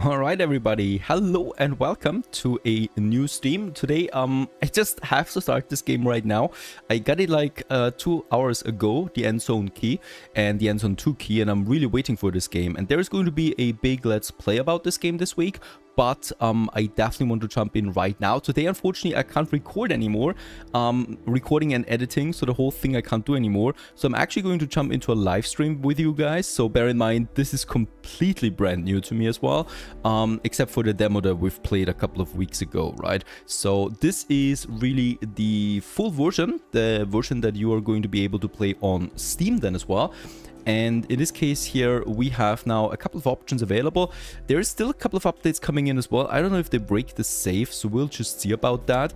All right, everybody. Hello and welcome to a new stream. Today, I just have to start this game right now. I got it like 2 hours ago, the Endzone key and the Endzone 2 key, and I'm really waiting for this game. And there's going to be a big Let's Play about this game this week. But I definitely want to jump in right now. Today, unfortunately, I can't record anymore. Recording and editing, so the whole thing I can't do anymore. So I'm actually going to jump into a live stream with you guys. So bear in mind, this is completely brand new to me as well. Except for the demo that we've played a couple of weeks ago, right? So this is really the full version, the version that you are going to be able to play on Steam then as well. And in this case here, we have now a couple of options available. There is still a couple of updates coming in as well. I don't know if they break the save, so we'll just see about that.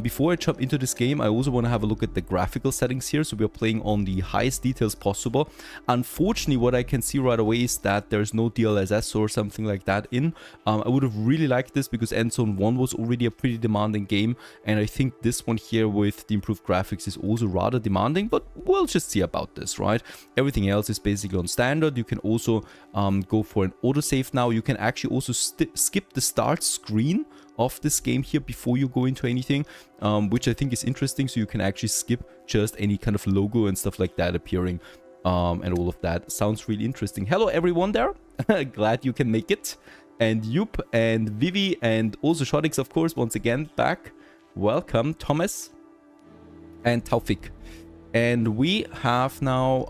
Before I jump into this game, I also want to have a look at the graphical settings here. So we are playing on the highest details possible. Unfortunately, what I can see right away is that there's no DLSS or something like that in. I would have really liked this because Endzone 1 was already a pretty demanding game. And I think this one here with the improved graphics is also rather demanding, but we'll just see about this, right? Everything else is basically on standard. You can also go for an autosave now. You can actually also skip the start screen of this game here before you go into anything, which I think is interesting. So you can actually skip just any kind of logo and stuff like that appearing, and all of that. Sounds really interesting. Hello everyone there. Glad you can make it. And Yup and Vivi and also Shotix, of course, once again back. Welcome, Thomas and Taufik. And we have now,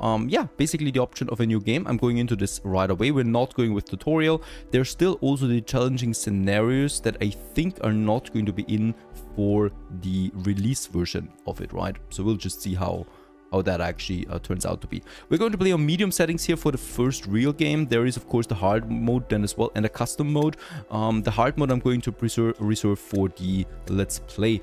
basically the option of a new game. I'm going into this right away. We're not going with tutorial. There's still also the challenging scenarios that I think are not going to be in for the release version of it, right? So we'll just see how that actually turns out to be. We're going to play on medium settings here for the first real game. There is, of course, the hard mode then as well, and a custom mode. The hard mode I'm going to reserve for the Let's Play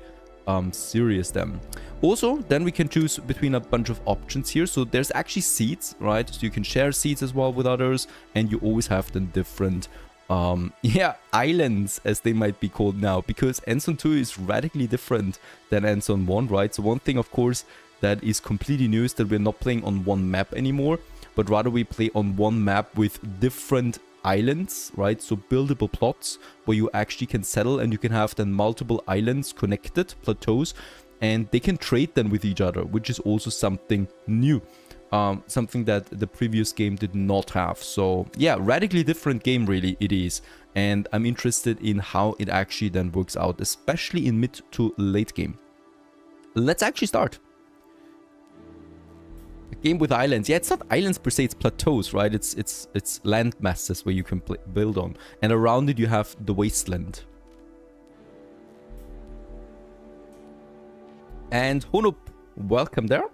series then. Also, then we can choose between a bunch of options here. So there's actually seats, right? So you can share seats as well with others, and you always have the different islands, as they might be called now, because Endzone 2 is radically different than Endzone 1, right? So one thing, of course, that is completely new is that we're not playing on one map anymore, but rather we play on one map with different islands, right? So buildable plots where you actually can settle, and you can have then multiple islands connected, plateaus, and they can trade then with each other, which is also something new, something that the previous game did not have. So yeah, radically different game really it is, and I'm interested in how it actually then works out, especially in mid to late game. Let's actually start. A game with islands. Yeah, it's not islands per se, it's plateaus, right? It's land masses where you can build on, and around it you have the wasteland. And Honup, welcome there.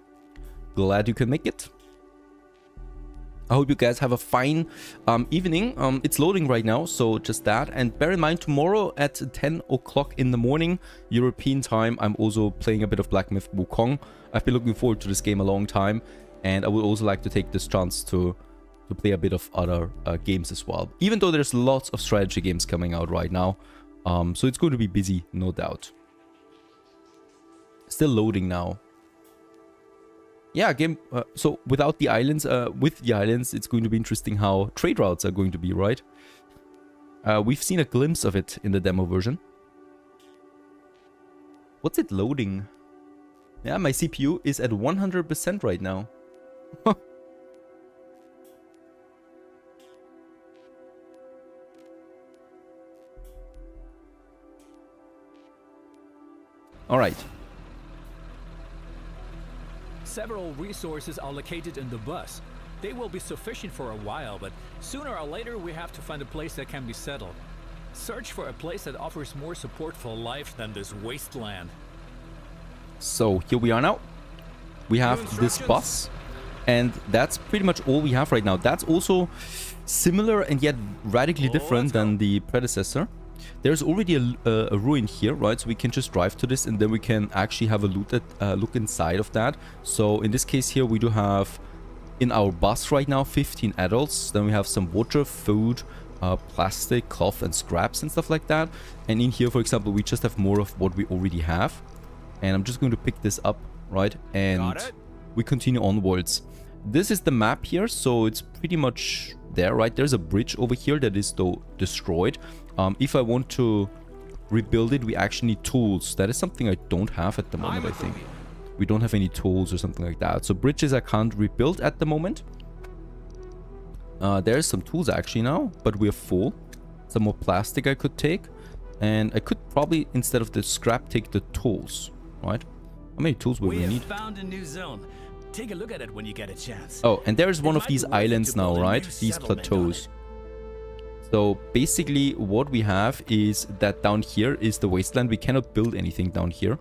Glad you can make it. I hope you guys have a fine evening. It's loading right now, so just that. And bear in mind, tomorrow at 10 o'clock in the morning, European time, I'm also playing a bit of Black Myth Wukong. I've been looking forward to this game a long time, and I would also like to take this chance to play a bit of other games as well. Even though there's lots of strategy games coming out right now, so it's going to be busy, no doubt. Still loading now. Yeah, game. So without the islands, with the islands, it's going to be interesting how trade routes are going to be, right? We've seen a glimpse of it in the demo version. What's it loading? Yeah, my CPU is at 100% right now. All right. Several resources are located in the bus. They will be sufficient for a while, but sooner or later we have to find a place that can be settled. Search for a place that offers more support for life than this wasteland. So here we are now. We have this bus, and that's pretty much all we have right now. That's also similar and yet radically different than the predecessor. There's already a ruin here, right? So we can just drive to this, and then we can actually have a look inside of that. So in this case here, we do have in our bus right now 15 adults. Then we have some water, food, plastic, cloth, and scraps and stuff like that. And in here, for example, we just have more of what we already have. And I'm just going to pick this up, right? And we continue onwards. This is the map here, so it's pretty much there, right? There's a bridge over here that is though destroyed. If I want to rebuild it, we actually need tools. That is something I don't have at the moment, I think. We don't have any tools or something like that. So bridges I can't rebuild at the moment. There's some tools actually now, but we're full. Some more plastic I could take. And I could probably, instead of the scrap, take the tools, right? How many tools will we need? Found a new zone. Take a look at it when you get a chance. Oh, and there's one of these islands now, right? These plateaus. So basically what we have is that down here is the wasteland. We cannot build anything down here.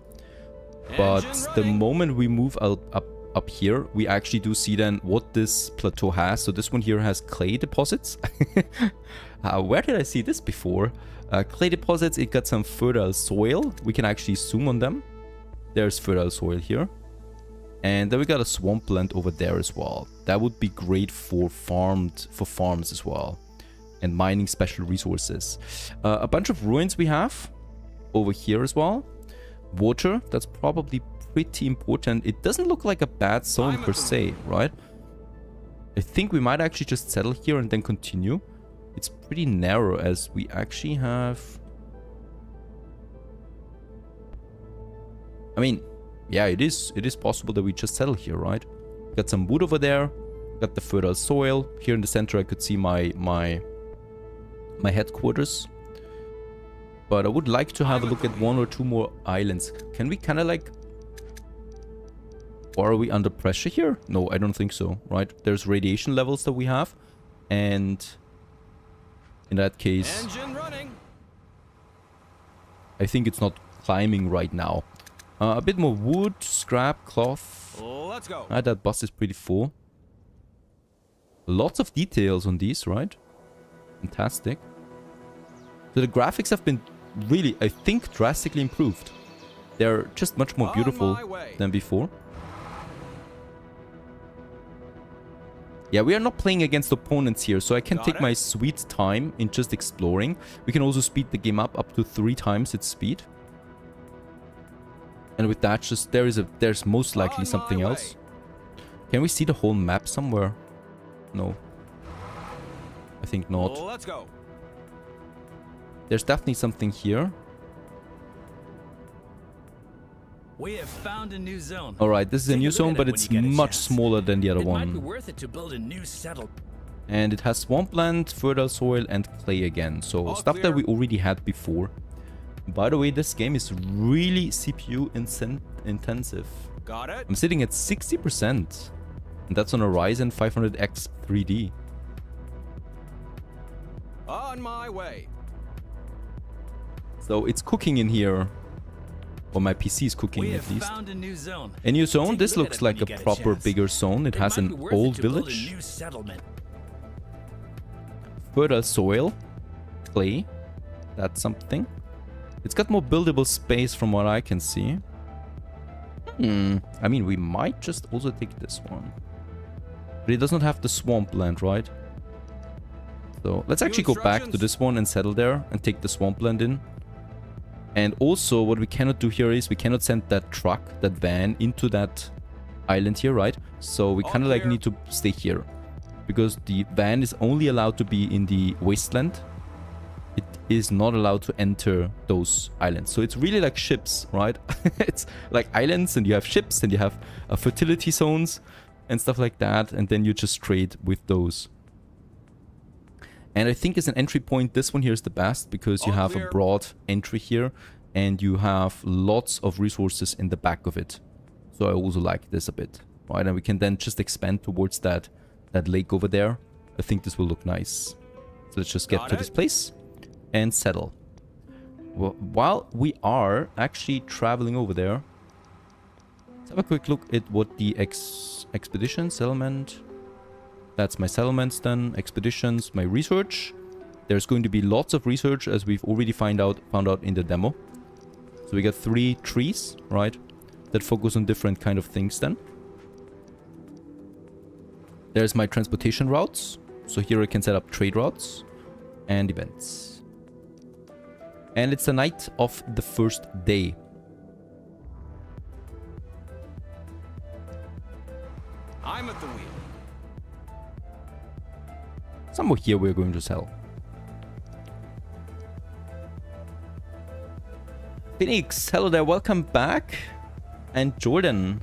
But the moment we move up here, we actually do see then what this plateau has. So this one here has clay deposits. Where did I see this before? Clay deposits, it got some fertile soil. We can actually zoom on them. There's fertile soil here. And then we got a swampland over there as well. That would be great for farms as well. And mining special resources. A bunch of ruins we have over here as well. Water, that's probably pretty important. It doesn't look like a bad zone per se, right? I think we might actually just settle here and then continue. It's pretty narrow as we actually have... I mean, yeah, it is possible that we just settle here, right? Got some wood over there. Got the fertile soil. Here in the center I could see my headquarters. But I would like to have a look at one or two more islands. Can we kind of like... Or are we under pressure here? No, I don't think so, right? There's radiation levels that we have. And in that case... Engine running. I think it's not climbing right now. A bit more wood, scrap, cloth. Let's go. That bus is pretty full. Lots of details on these, right? Fantastic. So the graphics have been really, I think, drastically improved. They're just much more beautiful than before. Yeah, we are not playing against opponents here, so I can take my sweet time in just exploring. We can also speed the game up to 3 times its speed. And with that, just there's most likely something else. Can we see the whole map somewhere? No. I think not. Let's go. There's definitely something here. We have found a new zone. Alright, this is a new zone, but it's much smaller than the other one. It might be worth it to build a new settlement. And it has swampland, fertile soil, and clay again. So stuff that we already had before. By the way, this game is really CPU intensive. Got it. I'm sitting at 60%. And that's on a Ryzen 500X 3D. On my way. So it's cooking in here. Or my PC is cooking at least. Found a new zone. A new zone? This looks like a proper bigger zone. It has an old village. Fertile soil. Clay. That's something. It's got more buildable space from what I can see. I mean, we might just also take this one. But it does not have the swampland, right? So let's actually go back to this one and settle there and take the swampland in. And also what we cannot do here is we cannot send that truck, that van into that island here, right? So we kind of like need to stay here. Because the van is only allowed to be in the wasteland. It is not allowed to enter those islands. So it's really like ships, right? It's like islands and you have ships and you have fertility zones and stuff like that. And then you just trade with those. And I think as an entry point, this one here is the best because you have a broad entry here and you have lots of resources in the back of it. So I also like this a bit, right? And we can then just expand towards that lake over there. I think this will look nice. So let's just get to this place and settle. Well, while we are actually traveling over there, let's have a quick look at what the expedition, settlement... That's my settlements then, expeditions, my research. There's going to be lots of research as we've already found out in the demo. So we got 3 trees, right, that focus on different kind of things then. There's my transportation routes. So here I can set up trade routes and events. And it's the night of the first day. I'm at the wheel. Somewhere here we're going to sell. Phoenix, hello there, welcome back. And Jordan.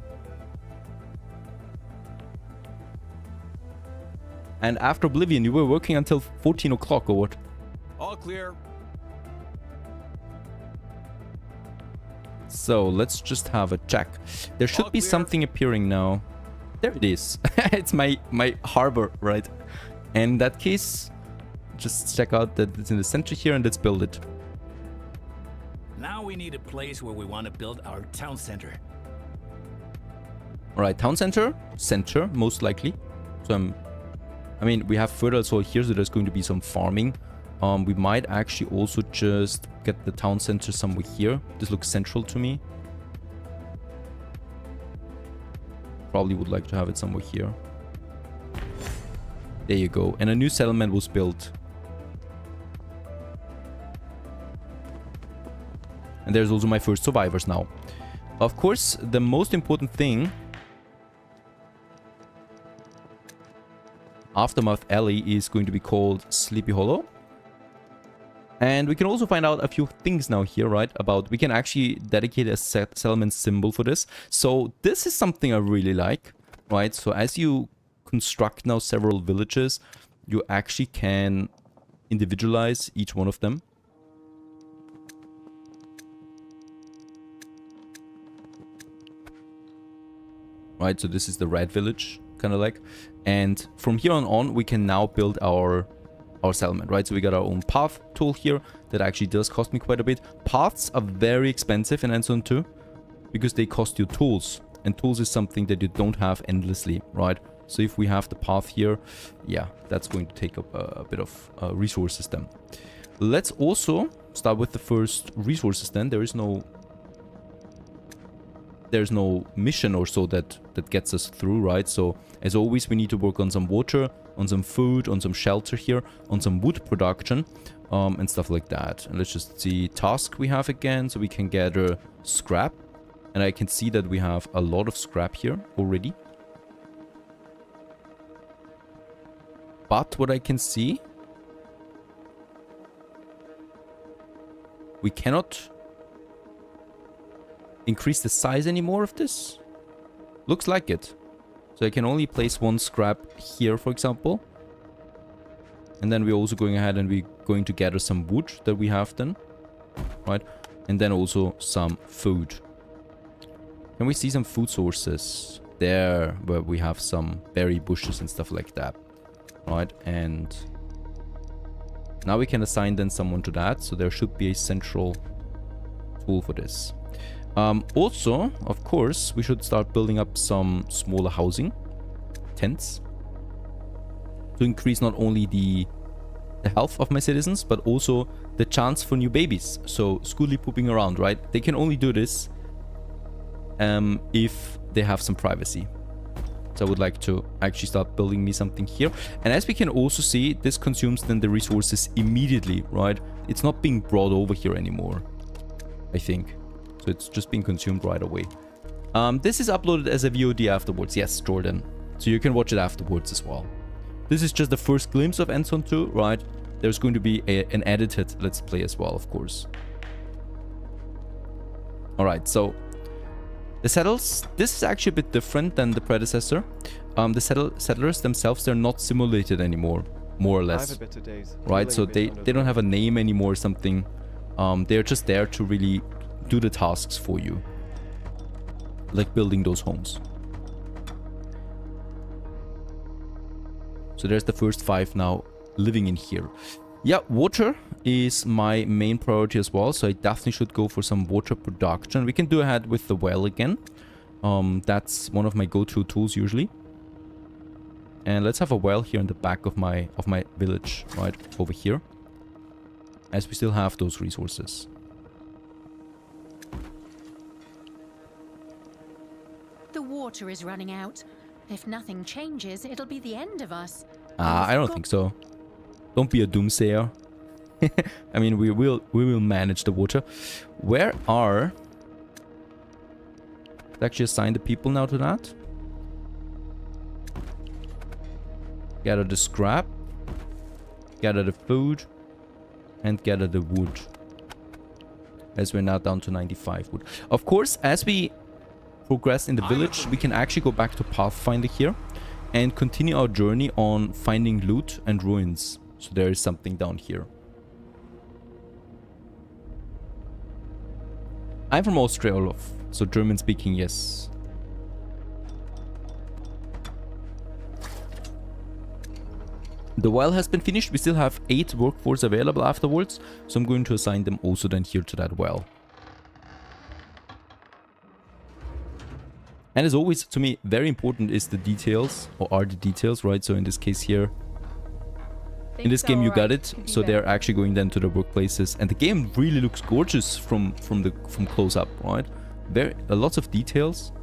And after Oblivion, you were working until 14 o'clock or what? All clear. So let's just have a check. There should All be clear. something appearing now. There it is. It's my harbor, right? In that case, just check out that it's in the center here and let's build it. Now we need a place where we want to build our town center. All right, town center, most likely. So I mean, we have further soil here, so there's going to be some farming. We might actually also just get the town center somewhere here. This looks central to me. Probably would like to have it somewhere here. There you go. And a new settlement was built. And there's also my first survivors now. Of course, the most important thing... Aftermath Alley is going to be called Sleepy Hollow. And we can also find out a few things now here, right? About we can actually dedicate a settlement symbol for this. So this is something I really like, right? So as you construct now several villages, you actually can individualize each one of them. Right, so this is the red village, kind of like. And from here on, we can now build our settlement, right? So we got our own path tool here that actually does cost me quite a bit. Paths are very expensive in Endzone 2 because they cost you tools. And tools is something that you don't have endlessly, right? So if we have the path here, yeah, that's going to take up a bit of resources then. Let's also start with the first resources then. There's no mission or so that gets us through, right? So as always, we need to work on some water, on some food, on some shelter here, on some wood production, and stuff like that. And let's just see task we have again, so we can gather scrap. And I can see that we have a lot of scrap here already. But what I can see, we cannot increase the size anymore of this. Looks like it. So I can only place one scrap here, for example. And then we're also going ahead and we're going to gather some wood that we have then. Right? And then also some food. Can we see some food sources? There, where we have some berry bushes and stuff like that. Right? And now we can assign then someone to that. So there should be a central tool for this. Also, of course, we should start building up some smaller housing tents to increase not only the health of my citizens, but also the chance for new babies. So, schoolie pooping around, right? They can only do this if they have some privacy. So I would like to actually start building me something here. And as we can also see, this consumes then the resources immediately, right? It's not being brought over here anymore, I think. So it's just being consumed right away. This is uploaded as a VOD afterwards. Yes, Jordan. So you can watch it afterwards as well. This is just the first glimpse of Endzone 2, right? There's going to be an edited Let's Play as well, of course. Alright, so the settlers, this is actually a bit different than the predecessor. The settlers themselves, they're not simulated anymore, more or less. Right, so they don't have a name anymore or something. They're just there to really do the tasks for you, like building those homes. So there's the first 5 now living in here. Yeah, water is my main priority as well, so I definitely should go for some water production. We can do ahead with the well again. That's one of my go-to tools usually. And let's have a well here in the back of my village, right over here, as we still have those resources. The water is running out. If nothing changes, it'll be the end of us. I don't think so. Don't be a doomsayer. I mean, we will manage the water. Where are... Let's actually assign the people now to that. Gather the scrap. gather the food, and gather the wood. As we're now down to 95 wood. Of course, as we progress in the village, we can actually go back to Pathfinder here and continue our journey on finding loot and ruins. So there is something down here. I'm from Austria, Olaf. So German speaking, yes. The well has been finished. We still have 8 workforce available afterwards. So I'm going to assign them also then here to that well. And as always, to me, very important is the details, or are the details, right? So in this case here, in this game you got it. So they're actually going then to the workplaces. And the game really looks gorgeous from close up, right? Lots of details.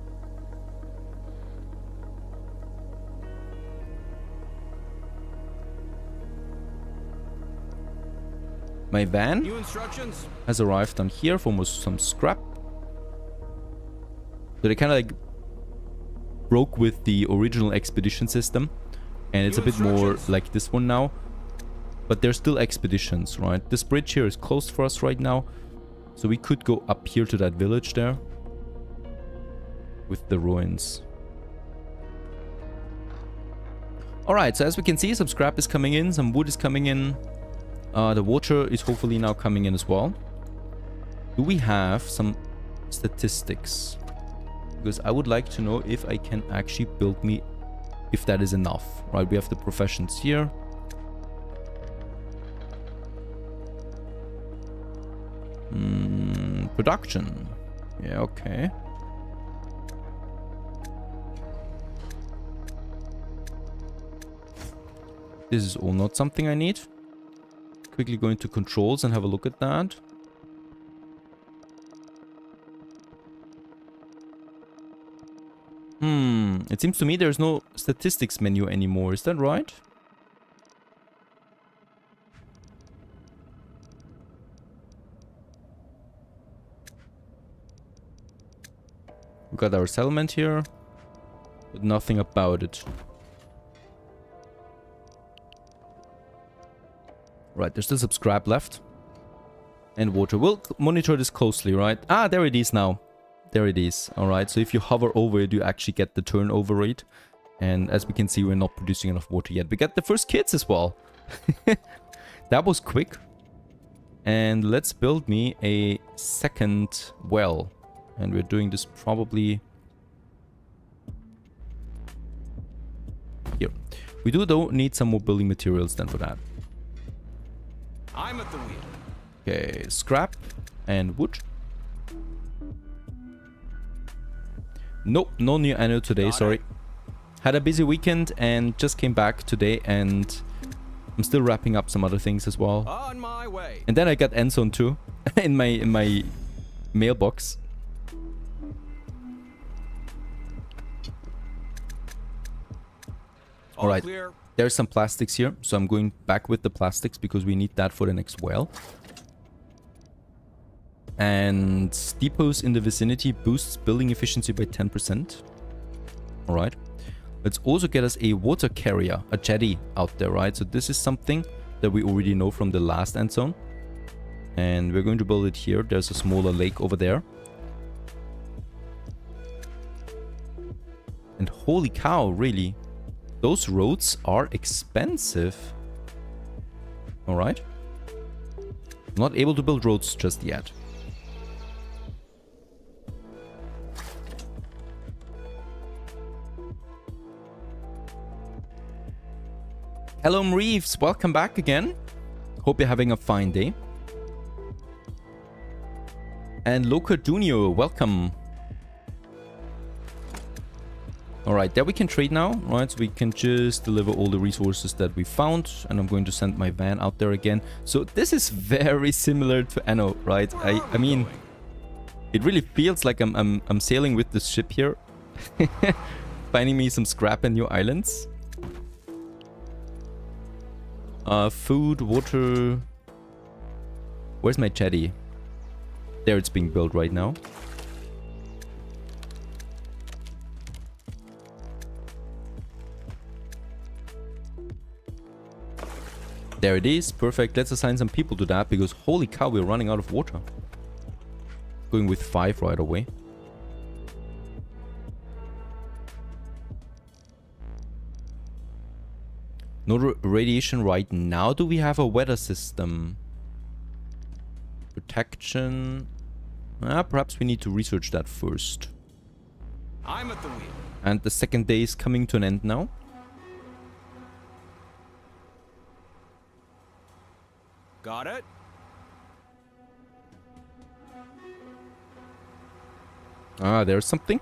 My van has arrived down here for some scrap. So they kind of like broke with the original expedition system. And it's a bit more like this one now. But there's still expeditions, right? This bridge here is closed for us right now. So we could go up here to that village there. With the ruins. Alright, so as we can see, some scrap is coming in. Some wood is coming in. The water is hopefully now coming in as well. Do we have some statistics? Because I would like to know if I can actually build me, if that is enough. Right, we have the professions here. Production. Yeah, okay. This is all not something I need. Quickly go into controls and have a look at that. It seems to me there's no statistics menu anymore. Is that right? We got our settlement here, but nothing about it. Right, there's still some scrap left. And water. We'll monitor this closely, right? Ah, there it is now. There it is. Alright, so if you hover over it, you actually get the turnover rate. And as we can see, we're not producing enough water yet. We got the first kids as well. That was quick. And let's build me a second well. And we're doing this probably here. We do, though, need some more building materials then for that. I'm at the wheel. Okay, scrap and wood. Nope, no new annual today, sorry. Had a busy weekend and just came back today, and I'm still wrapping up some other things as well. On my way. And then I got Endzone too in my mailbox. All right. Clear. There's some plastics here, so I'm going back with the plastics because we need that for the next well. And depots in the vicinity boosts building efficiency by 10%. Alright. Let's also get us a water carrier, a jetty out there, right? So this is something that we already know from the last Endzone. And we're going to build it here. There's a smaller lake over there. And holy cow, really? Those roads are expensive. Alright. Not able to build roads just yet. Hello Reeves, welcome back again. Hope you're having a fine day. And Loca Junior, welcome. Alright, there we can trade now, right? So we can just deliver all the resources that we found. And I'm going to send my van out there again. So this is very similar to Anno, right? I mean, it really feels like I'm sailing with this ship here. Finding me some scrap and new islands. Food, water. Where's my jetty? There, it's being built right now. There it is. Perfect. Let's assign some people to that because holy cow, we're running out of water. Going with 5 right away. No radiation right now. Do we have a weather system? Protection. Perhaps we need to research that first. I'm at the wheel. And the second day is coming to an end now. Got it? There's something.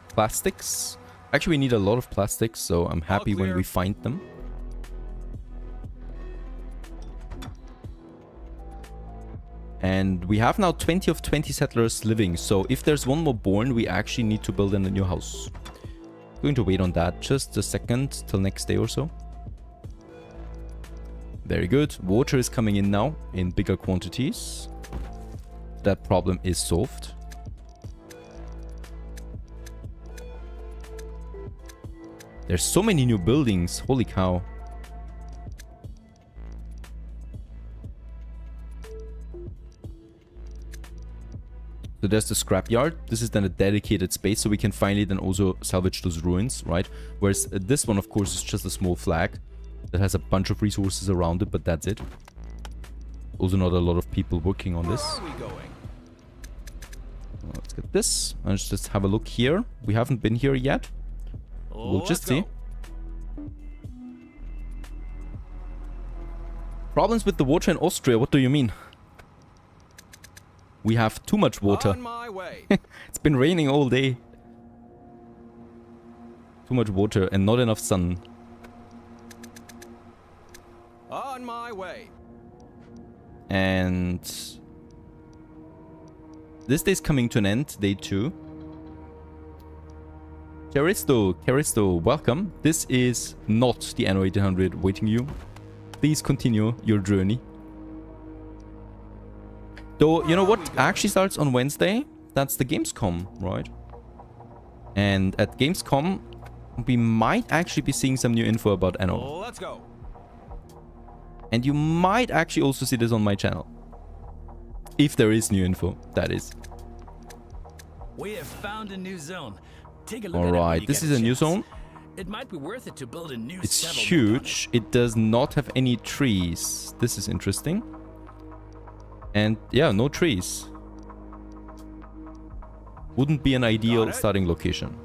Plastics. Actually, we need a lot of plastics, so I'm happy when we find them. And we have now 20 of 20 settlers living, so if there's one more born, we actually need to build them a new house. Going to wait on that just a second, till next day or so. Very good. Water is coming in now in bigger quantities. That problem is solved. There's so many new buildings. Holy cow. So there's the scrapyard. This is then a dedicated space, so we can finally then also salvage those ruins, right? Whereas this one, of course, is just a small flag that has a bunch of resources around it, but that's it. Also not a lot of people working on this. Where are we going? Let's get this. Let's just have a look here. We haven't been here yet. We'll just see. Problems with the water in Austria. What do you mean? We have too much water. On my way. It's been raining all day. Too much water and not enough sun. On my way. And this day's coming to an end, day 2. Caristo, welcome. This is not the Anno 1800 waiting you. Please continue your journey. Though, you know what actually starts on Wednesday? That's the Gamescom, right? And at Gamescom, we might actually be seeing some new info about Anno. Let's go. And you might actually also see this on my channel. If there is new info, that is. We have found a new zone. Take a look. Alright, this is a new zone. It might be worth it to build a new It's settlement huge. It does not have any trees. This is interesting. And yeah, no trees. Wouldn't be an ideal starting location.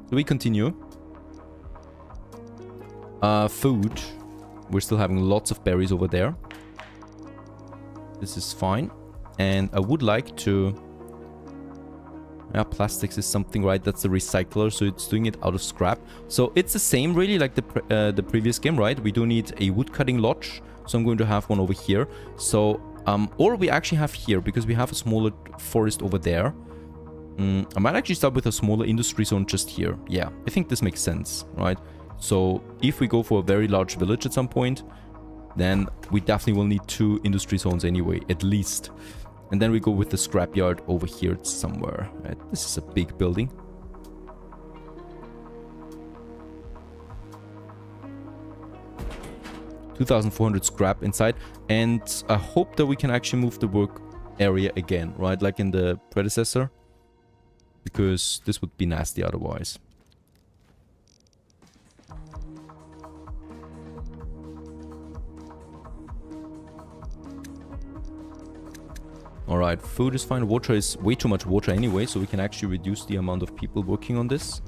So we continue. Food. We're still having lots of berries over there. This is fine. And I would like to... Yeah, plastics is something, right? That's the recycler, so it's doing it out of scrap. So it's the same really like the previous game, right? We do need a wood cutting lodge. So I'm going to have one over here. So, or we actually have here, because we have a smaller forest over there. I might actually start with a smaller industry zone just here. Yeah, I think this makes sense, right? So if we go for a very large village at some point, then we definitely will need 2 industry zones anyway, at least. And then we go with the scrapyard over here somewhere. Right? This is a big building. $2,400 scrap inside. And I hope that we can actually move the work area again, right? Like in the predecessor. Because this would be nasty otherwise. Alright, food is fine. Water is way too much water anyway, so we can actually reduce the amount of people working on this.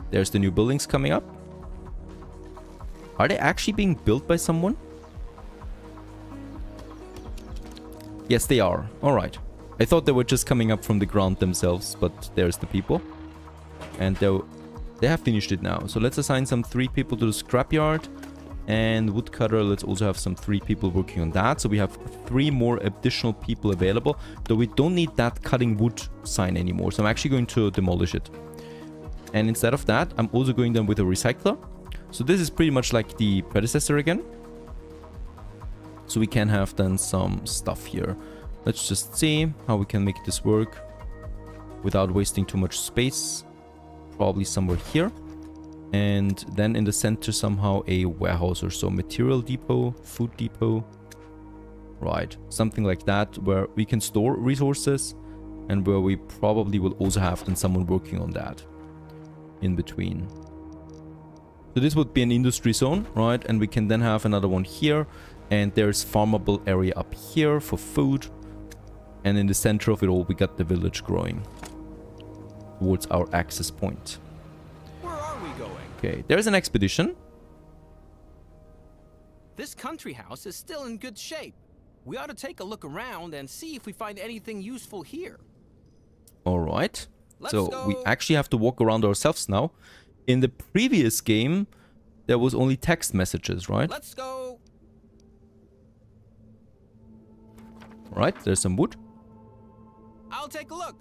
There's the new buildings coming up. Are they actually being built by someone? Yes, they are. Alright. I thought they were just coming up from the ground themselves, but there's the people. And they have finished it now. So let's assign some 3 people to the scrapyard. And woodcutter, let's also have some 3 people working on that. So we have 3 more additional people available. Though we don't need that cutting wood sign anymore. So I'm actually going to demolish it. And instead of that, I'm also going then with a recycler. So this is pretty much like the predecessor again. So we can have then some stuff here. Let's just see how we can make this work without wasting too much space. probably somewhere here. And then in the center somehow a warehouse or so. Material depot, food depot. Right, something like that, where we can store resources and where we probably will also have then someone working on that in between. So this would be an industry zone, right? And we can then have another one here, and there's farmable area up here for food. And in the center of it all, we got the village growing towards our access point. Where are we going? Okay, there's an expedition. This country house is still in good shape. We ought to take a look around and see if we find anything useful here. All right. Let's So go. we actually have to walk around ourselves now. In the previous game, there was only text messages, right? Let's go. All right, there's some wood. I'll take a look.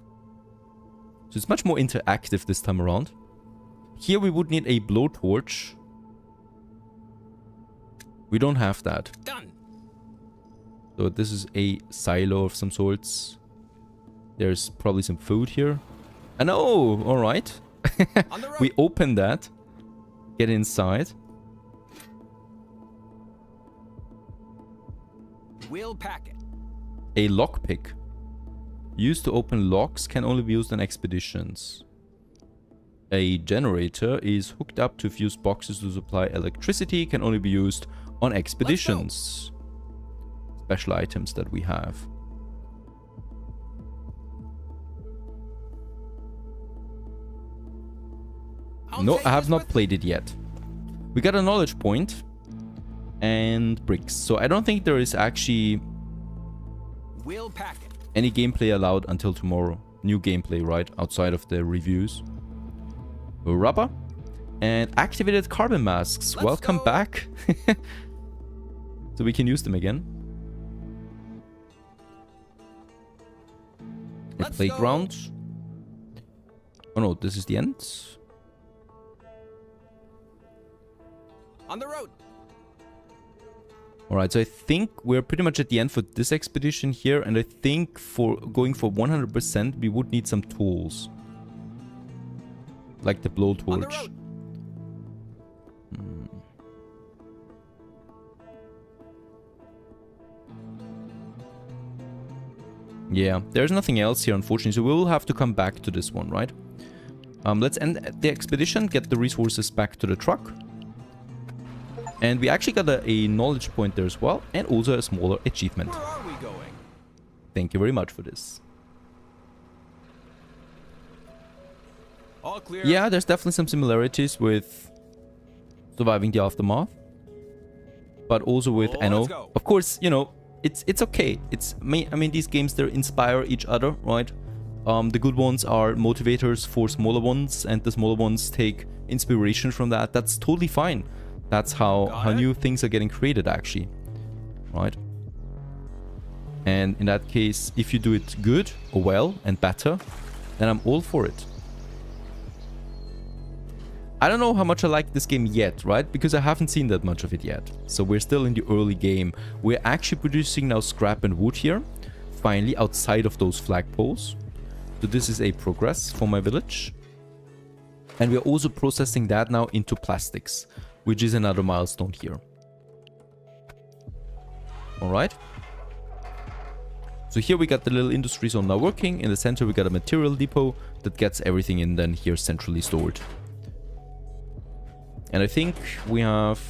So it's much more interactive this time around. Here we would need a blowtorch. We don't have that. Done. So this is a silo of some sorts. There's probably some food here. And oh, all right. On the road. We open that. Get inside. We'll pack it. A lockpick. Used to open locks, can only be used on expeditions. A generator is hooked up to fuse boxes to supply electricity, can only be used on expeditions. Special items that we have. No, I have not played it yet. We got a knowledge point and bricks. So I don't think there is actually We'll pack it. any gameplay allowed until tomorrow. New gameplay, right? Outside of the reviews. Rubber. And activated carbon masks. Let's Welcome go. back. So we can use them again. A Let's playground. Oh no, this is the end. On the road. Alright, so I think we're pretty much at the end for this expedition here. And I think for going for 100%, we would need some tools. Like the On the blowtorch. road. Yeah, there's nothing else here, unfortunately. So we will have to come back to this one, right? Let's end the expedition, get the resources back to the truck. And we actually got a knowledge point there as well. And also a smaller achievement. Where are we going? Thank you very much for this. All clear. Yeah, there's definitely some similarities with surviving the aftermath. But also with Let's Anno. go. Of course, you know, it's okay. I mean, these games, they inspire each other, right? The good ones are motivators for smaller ones, and the smaller ones take inspiration from that. That's totally fine. That's how new things are getting created, actually. Right? And in that case, if you do it good or well and better, then I'm all for it. I don't know how much I like this game yet, right? Because I haven't seen that much of it yet. So we're still in the early game. We're actually producing now scrap and wood here. Finally, outside of those flagpoles. So this is a progress for my village. And we're also processing that now into plastics, which is another milestone here. Alright. So here we got the little industry zone now working. In the center we got a material depot that gets everything in then here centrally stored. And I think we have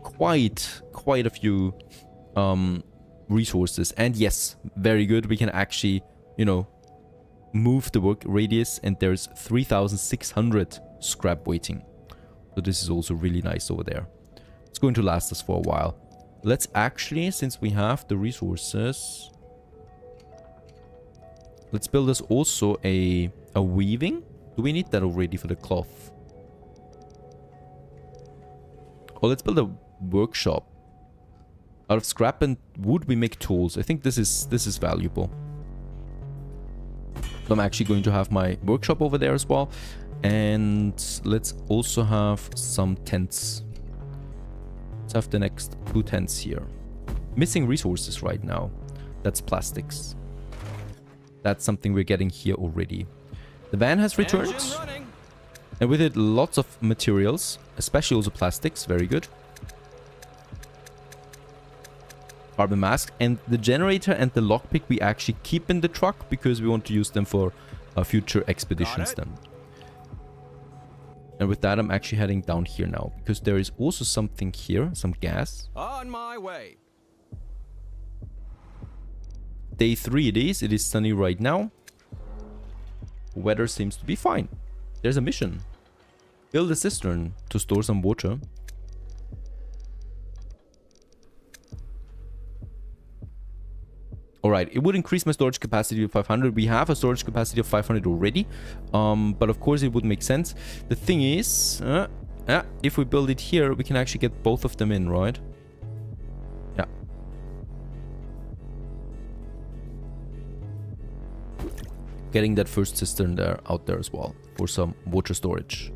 quite a few resources. And yes, very good. We can actually, you know, move the work radius, and there's 3,600 scrap waiting. So this is also really nice over there. It's going to last us for a while. Let's actually, since we have the resources, let's build us also a weaving. Do we need that already for the cloth? Oh, let's build a workshop. Out of scrap and wood we make tools. I think this is valuable. So I'm actually going to have my workshop over there as well. And let's also have some tents. Let's have the next 2 tents here. Missing resources right now. That's plastics. That's something we're getting here already. The van has returned. Engine running. And with it, lots of materials, especially also plastics. Very good. Carbon mask. And the generator and the lockpick we actually keep in the truck because we want to use them for future expeditions then. And with that, I'm actually heading down here now because there is also something here, some gas. On my way. Day 3 it is. It is sunny right now. Weather seems to be fine. There's a mission. Build a cistern to store some water. Alright, it would increase my storage capacity to 500. We have a storage capacity of 500 already. But of course it would make sense. The thing is, if we build it here, we can actually get both of them in, right? Yeah. Getting that first cistern there out there as well for some water storage.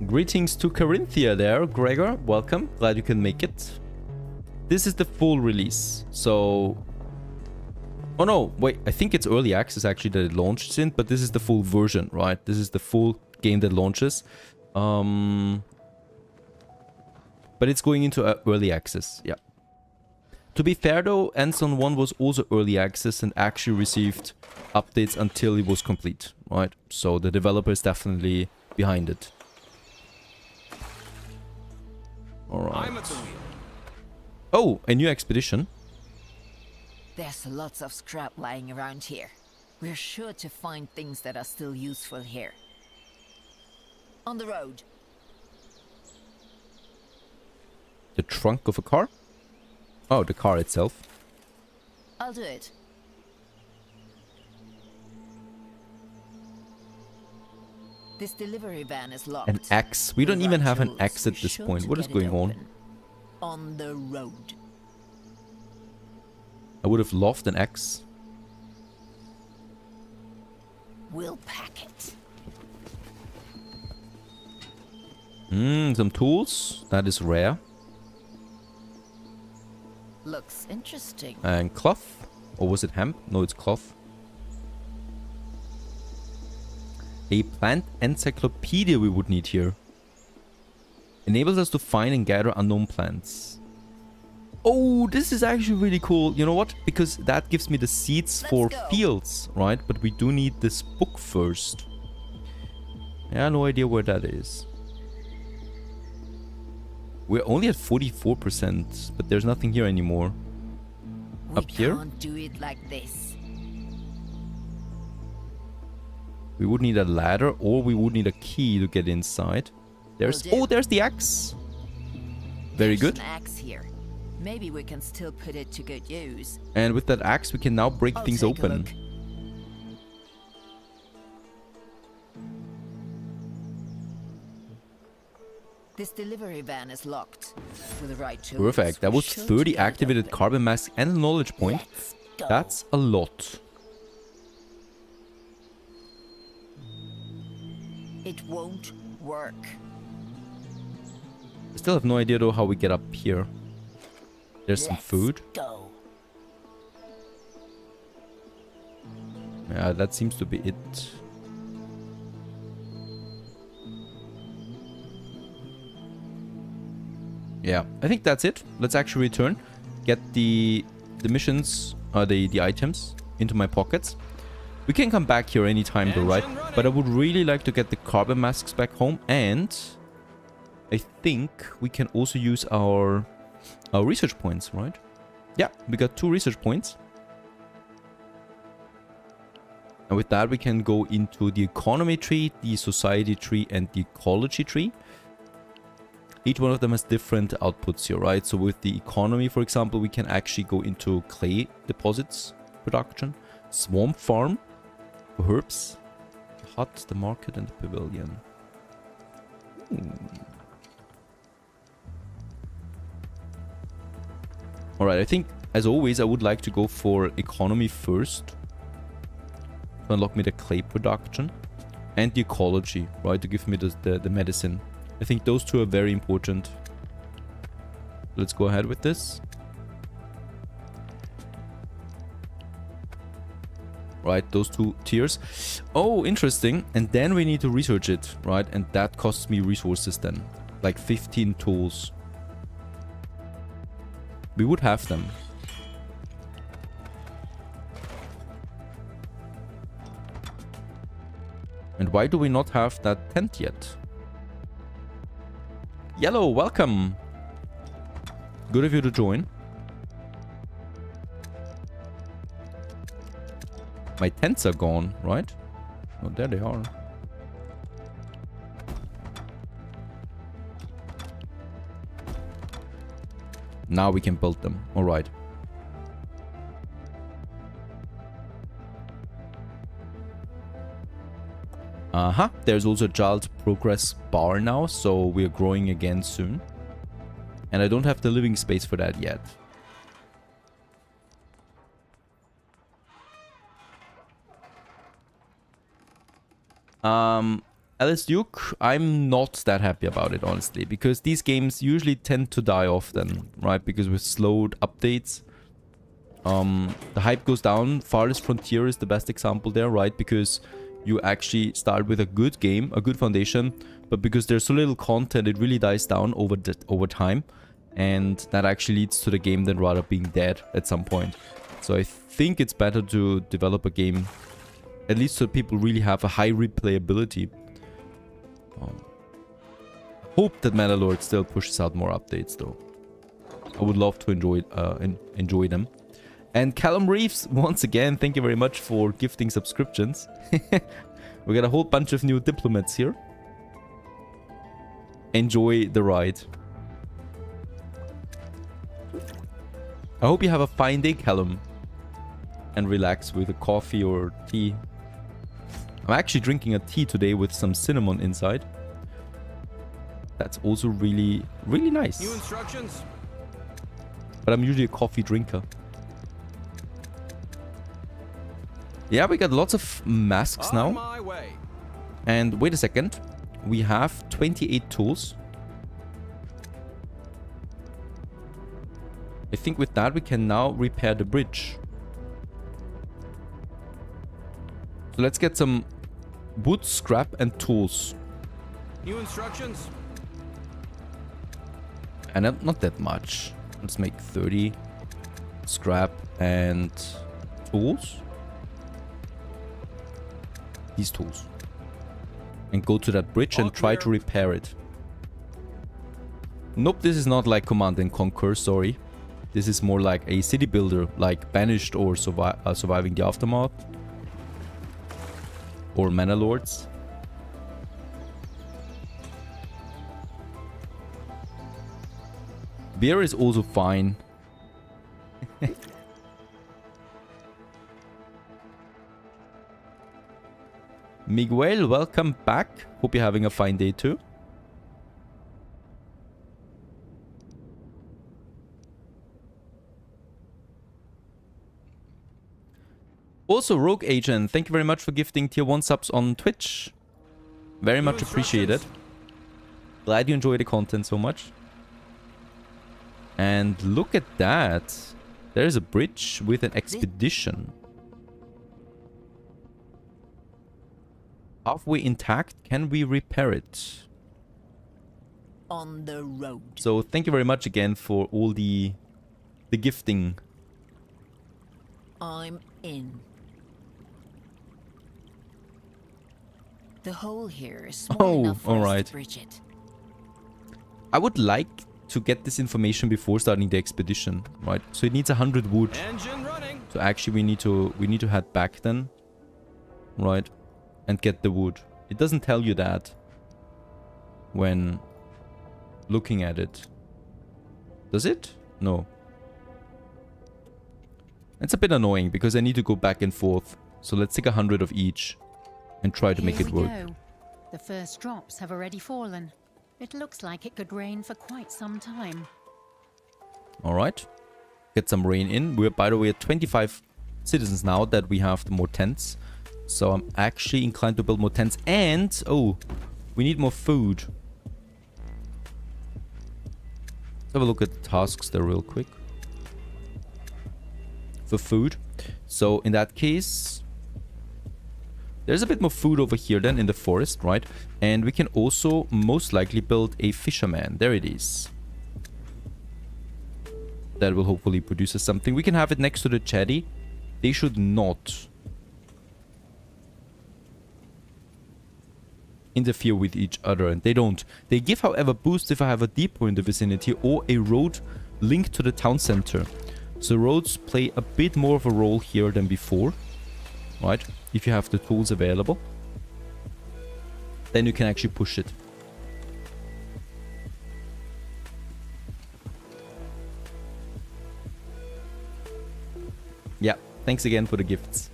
Greetings to Carinthia there, Gregor. Welcome. Glad you can make it. This is the full release. So... Oh no, wait. I think it's early access actually that it launches in, but this is the full version, right? This is the full game that launches. But it's going into early access, yeah. To be fair though, Endzone 1 was also early access and actually received updates until it was complete, right? So the developer is definitely behind it. Alright. Oh, a new expedition. There's lots of scrap lying around here. We're sure to find things that are still useful here. On the road. The trunk of a car? Oh, the car itself. I'll do it. This delivery van is locked. An axe. We don't even have an axe at this point. What is going on? On the road. I would have loved an axe. We'll pack it. Some tools. That is rare. Looks interesting. And cloth. Or was it hemp? No, it's cloth. A plant encyclopedia we would need here. Enables us to find and gather unknown plants. Oh, this is actually really cool. You know what? Because that gives me the seeds for fields, right? But we do need this book first. Yeah, no idea where that is. We're only at 44%, but there's nothing here anymore. Up here? We can't do it like this. We would need a ladder or we would need a key to get inside. There's there's the axe. Very good. An axe here. Maybe we can still put it to good use. And with that axe we can now break things open. This delivery van is locked. With the right tools, Perfect. That was 30 activated carbon mask and a knowledge point. That's a lot. It won't work. I still have no idea though how we get up here. There's some food. Go. Yeah, that seems to be it. Yeah, I think that's it. Let's actually return. Get the missions, the items into my pockets. We can come back here anytime though, right? But I would really like to get the carbon masks back home. And I think we can also use our research points, right? Yeah, we got 2 research points. And with that, we can go into the economy tree, the society tree, and the ecology tree. Each one of them has different outputs here, right? So with the economy, for example, we can actually go into clay deposits production, swamp farm, herbs, the hut, the market, and the pavilion. Alright, I think, as always, I would like to go for economy first. To unlock me the clay production. And the ecology, right? To give me the medicine. I think those 2 are very important. Let's go ahead with this. right? Those 2 tiers. Oh, interesting. And then we need to research it, right? And that costs me resources then. Like 15 tools. We would have them. And why do we not have that tent yet? Yellow, welcome. Good of you to join. My tents are gone, right? Oh, there they are. Now we can build them. All right. There's also a child progress bar now, so we're growing again soon. And I don't have the living space for that yet. Alice Duke, I'm not that happy about it, honestly, because these games usually tend to die often, right? Because with slowed updates, the hype goes down. Farthest Frontier is the best example there, right? Because you actually start with a good game, a good foundation, but because there's so little content, it really dies down over time, and that actually leads to the game then rather being dead at some point. So I think it's better to develop a game, at least so people really have a high replayability. Hope that Mandalore still pushes out more updates, though. I would love to enjoy them. And Callum Reeves, once again, thank you very much for gifting subscriptions. We got a whole bunch of new diplomats here. Enjoy the ride. I hope you have a fine day, Callum. And relax with a coffee or tea. I'm actually drinking a tea today with some cinnamon inside. That's also really, really nice. New instructions? But I'm usually a coffee drinker. Yeah, we got lots of masks now. On my way. And wait a second. We have 28 tools. I think with that we can now repair the bridge. So let's get some wood, scrap, and tools. New instructions? And not that much. Let's make 30 scrap and tools. These tools. And go to that bridge and try to repair it. Nope, this is not like Command and Conquer, sorry. This is more like a city builder, like Banished or Surviving the Aftermath. Or Manor Lords. Beer is also fine. Miguel, welcome back. Hope you're having a fine day too. Also, Rogue Agent, thank you very much for gifting tier 1 subs on Twitch. Very much appreciated. Glad you enjoy the content so much. And look at that. There's a bridge with an expedition. Halfway intact. Can we repair it? On the road. So thank you very much again for all the gifting. I'm in. The hole here is small enough for us to bridge it. I would like to get this information before starting the expedition, right? So it needs 100 wood. Engine running. So actually we need to head back then, right? And get the wood. It doesn't tell you that when looking at it. Does it? No. It's a bit annoying because I need to go back and forth. So let's take 100 of each and try to make it work. Here we go. The first drops have already fallen. It looks like it could rain for quite some time. All right. Get some rain in. We're, by the way, at 25 citizens now that we have the more tents. So I'm actually inclined to build more tents. And, oh, we need more food. Let's have a look at the tasks there real quick. For food. So in that case, There's a bit more food over here then in the forest, right? And we can also most likely build a fisherman. There it is. That will hopefully produce us something. We can have it next to the chatty. They should not interfere with each other, and they don't. They give, however, boost if I have a depot in the vicinity or a road linked to the town center. So roads play a bit more of a role here than before, right? If you have the tools available, then you can actually push it. Yeah, thanks again for the gifts.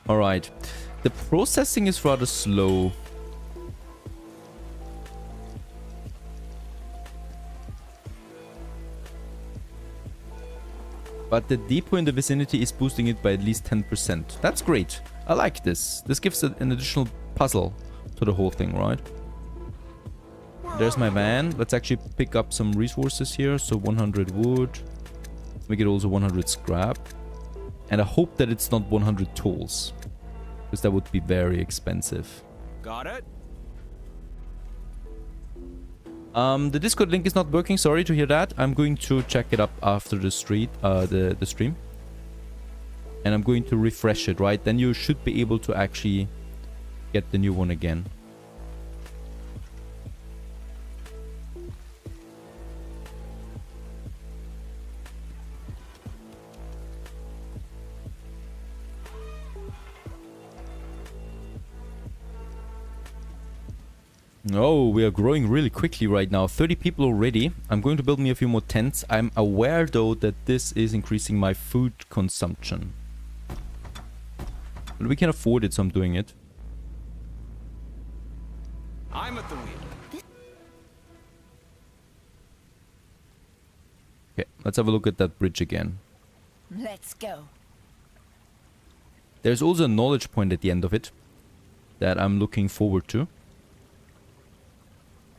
All right, the processing is rather slow. But the depot in the vicinity is boosting it by at least 10%. That's great. I like this. This gives an additional puzzle to the whole thing, right? There's my van. Let's actually pick up some resources here. So 100 wood. Let's make it also 100 scrap. And I hope that it's not 100 tools, because that would be very expensive. Got it? The Discord link is not working. Sorry to hear that. I'm going to check it up after the stream. And I'm going to refresh it, right? Then you should be able to actually get the new one again. Oh, we are growing really quickly right now. 30 people already. I'm going to build me a few more tents. I'm aware though that this is increasing my food consumption. But we can afford it, so I'm doing it. I'm at the wheel. Okay, let's have a look at that bridge again. Let's go. There's also a knowledge point at the end of it that I'm looking forward to.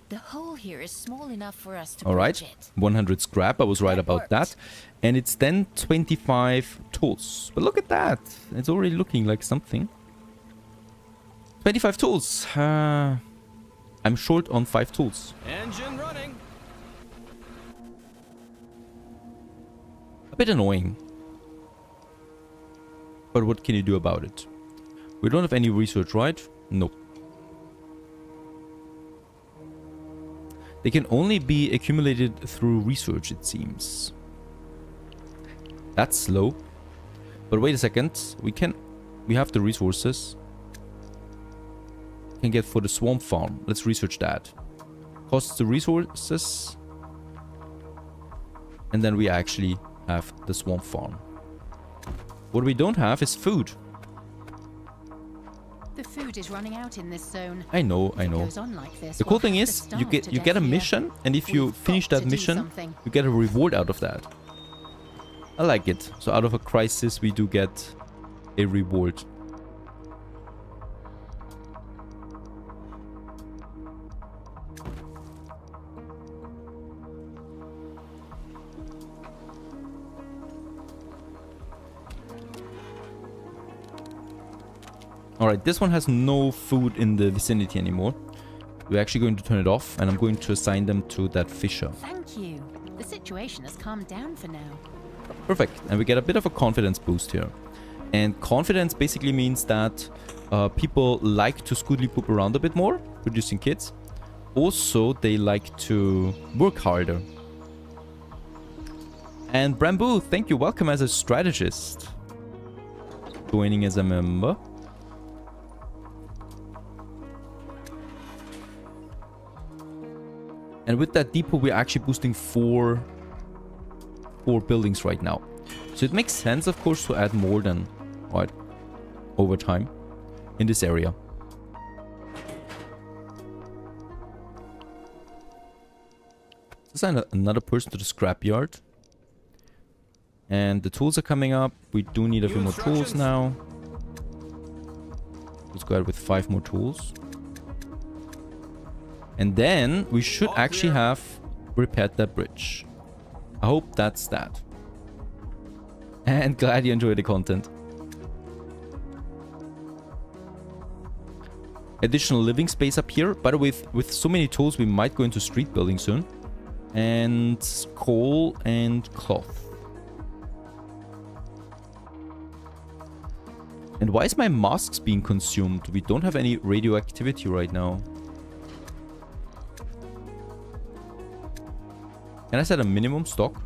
The hole here is small enough for us to Alright, bridge it. 100 scrap, I was right That about worked. that. And it's then 25 tools. But look at that, it's already looking like something. 25 tools. I'm short on 5 tools. Engine running. A bit annoying. But what can you do about it? We don't have any research, right? Nope. They can only be accumulated through research, it seems. That's slow. But wait a second. We have the resources. Can get for the swamp farm. Let's research that. Costs the resources. And then we actually have the swamp farm. What we don't have is food. The food is running out in this zone. I know, If I it know. goes on like this, The we'll cool thing have to is you starve get to a death here. mission, and if you We've finish got that to do mission, something. you get a reward out of that. I like it. So out of a crisis we do get a reward. Alright, this one has no food in the vicinity anymore. We're actually going to turn it off, and I'm going to assign them to that fisher. Thank you. The situation has calmed down for now. Perfect. And we get a bit of a confidence boost here. And confidence basically means that people like to scootly poop around a bit more, producing kids. Also, they like to work harder. And Brambu, thank you. Welcome as a strategist. Joining as a member. And with that depot, we're actually boosting four buildings right now. So it makes sense, of course, to add more than, right, over time in this area. Assign another person to the scrapyard. And the tools are coming up. We do need a few more tools now. Let's go ahead with 5 more tools. And then we should actually have repaired that bridge. I hope that's that. And glad you enjoy the content. Additional living space up here. By the way, with so many tools, we might go into street building soon. And coal and cloth. And why is my masks being consumed? We don't have any radioactivity right now. Can I set a minimum stock?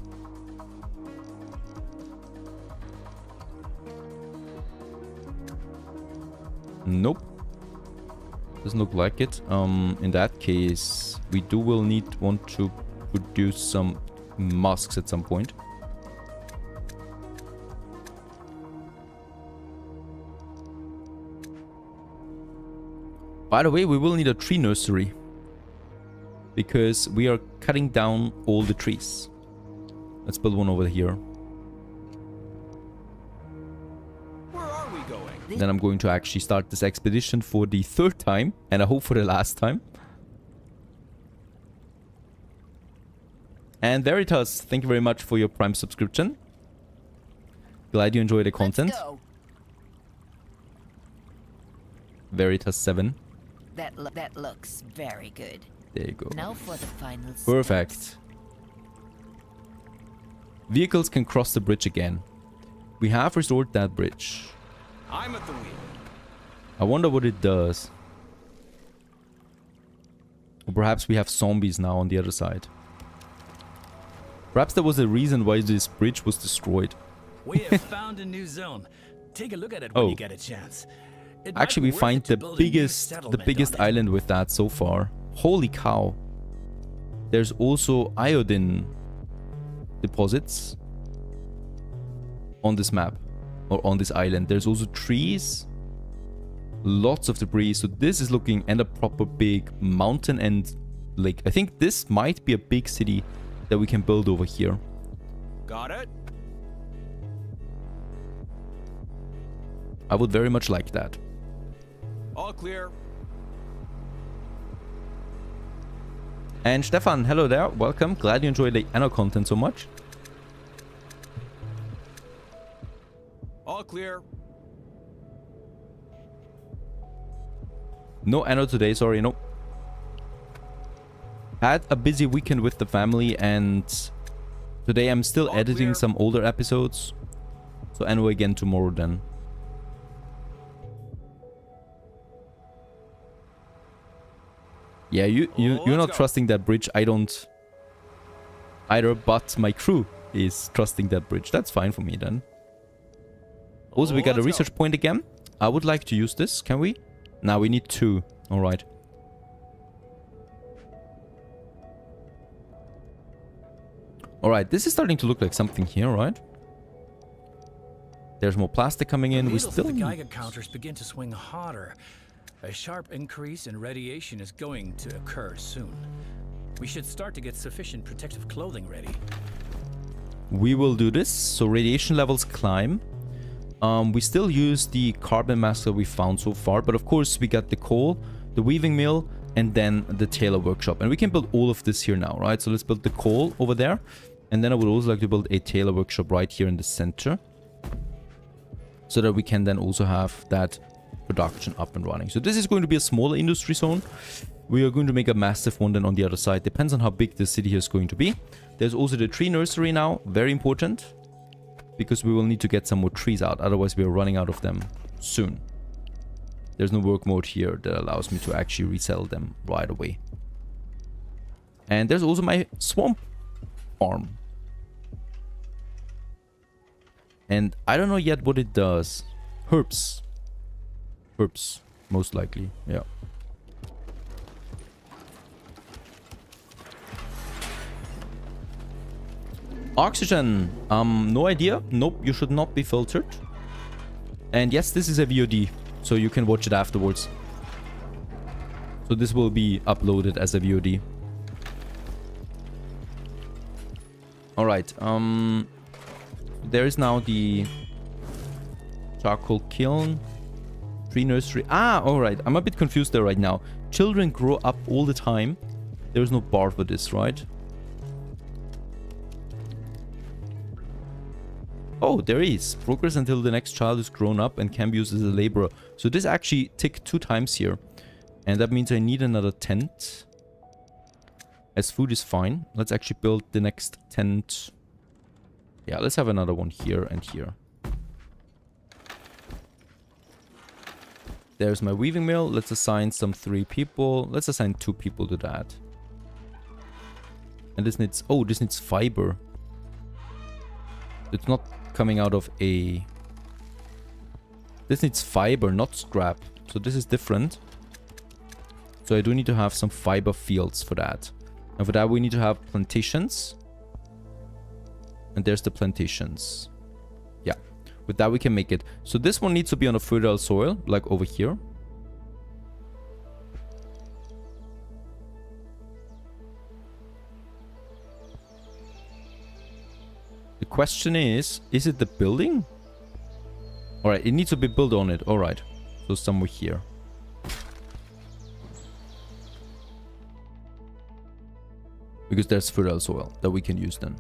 Nope. Doesn't look like it. In that case, we will want to produce some masks at some point. By the way, we will need a tree nursery. Because we are cutting down all the trees. Let's build one over here. Where are we going? Then I'm going to actually start this expedition for the 3rd time. And I hope for the last time. And Veritas, thank you very much for your Prime subscription. Glad you enjoy the content. Veritas 7. That looks very good. There you go. Now for the final Perfect. steps. Vehicles can cross the bridge again. We have restored that bridge. I'm at the wheel. I wonder what it does. Or perhaps we have zombies now on the other side. Perhaps there was a reason why this bridge was destroyed. We have found a new zone. Take a look at it when you get a chance. It might Actually, be we worth find it to the build a new biggest settlement on it. island with that so far. Holy cow. There's also iodine deposits on this map. Or on this island. There's also trees. Lots of debris. So this is looking and a proper big mountain and lake. I think this might be a big city that we can build over here. Got it. I would very much like that. All clear. And Stefan, hello there. Welcome. Glad you enjoyed the Anno content so much. All clear. No Anno today, sorry, no. Had a busy weekend with the family and today I'm still editing some older episodes. So Anno again tomorrow then. Yeah, you're not trusting that bridge. I don't either, but my crew is trusting that bridge. That's fine for me then. Also, we got a research point again. I would like to use this. Can we? Now we need 2. All right. All right. This is starting to look like something here, right? There's more plastic coming in. We still the need... Geiger counters begin to swing hotter. A sharp increase in radiation is going to occur soon. We should start to get sufficient protective clothing ready. We will do this. So radiation levels climb. We still use the carbon mask that we found so far, but of course we got the coal, the weaving mill, and then the tailor workshop. And we can build all of this here now, right? So let's build the coal over there. And then I would also like to build a tailor workshop right here in the center. So that we can then also have that production up and running. So this is going to be a smaller industry zone. We are going to make a massive one then on the other side. Depends on how big the city here is going to be. There's also the tree nursery now. Very important. Because we will need to get some more trees out. Otherwise we are running out of them soon. There's no work mode here that allows me to actually resell them right away. And there's also my swamp farm. And I don't know yet what it does. Herbs. Herbs, most likely. Yeah. Oxygen. No idea. Nope, you should not be filtered. And yes, this is a VOD, so you can watch it afterwards. So this will be uploaded as a VOD. Alright, there is now the charcoal kiln. Tree nursery. Ah, alright. I'm a bit confused there right now. Children grow up all the time. There's no bar for this, right? Oh, there is. Progress until the next child is grown up and can be used as a laborer. So this actually ticked 2 times here. And that means I need another tent. As food is fine. Let's actually build the next tent. Yeah, let's have another one here and here. There's my weaving mill. Let's assign some 3 people. Let's assign 2 people to that. And this needs... Oh, this needs fiber. It's not coming out of a... This needs fiber, not scrap. So this is different. So I do need to have some fiber fields for that. And for that we need to have plantations. And there's the plantations. Yeah. With that we can make it. So this one needs to be on a fertile soil, like over here. The question is it the building? Alright, it needs to be built on it. Alright. So somewhere here. Because there's fertile soil that we can use then.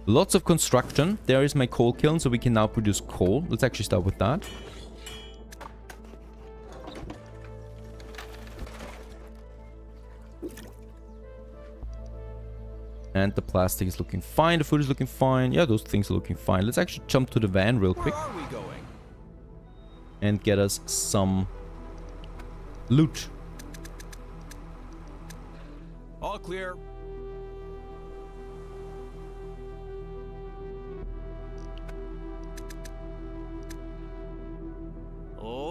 Lots of construction. There is my coal kiln, so we can now produce coal. Let's actually start with that. And the plastic is looking fine. The food is looking fine. Yeah, those things are looking fine. Let's actually jump to the van real quick. Where are we going? And get us some loot. All clear.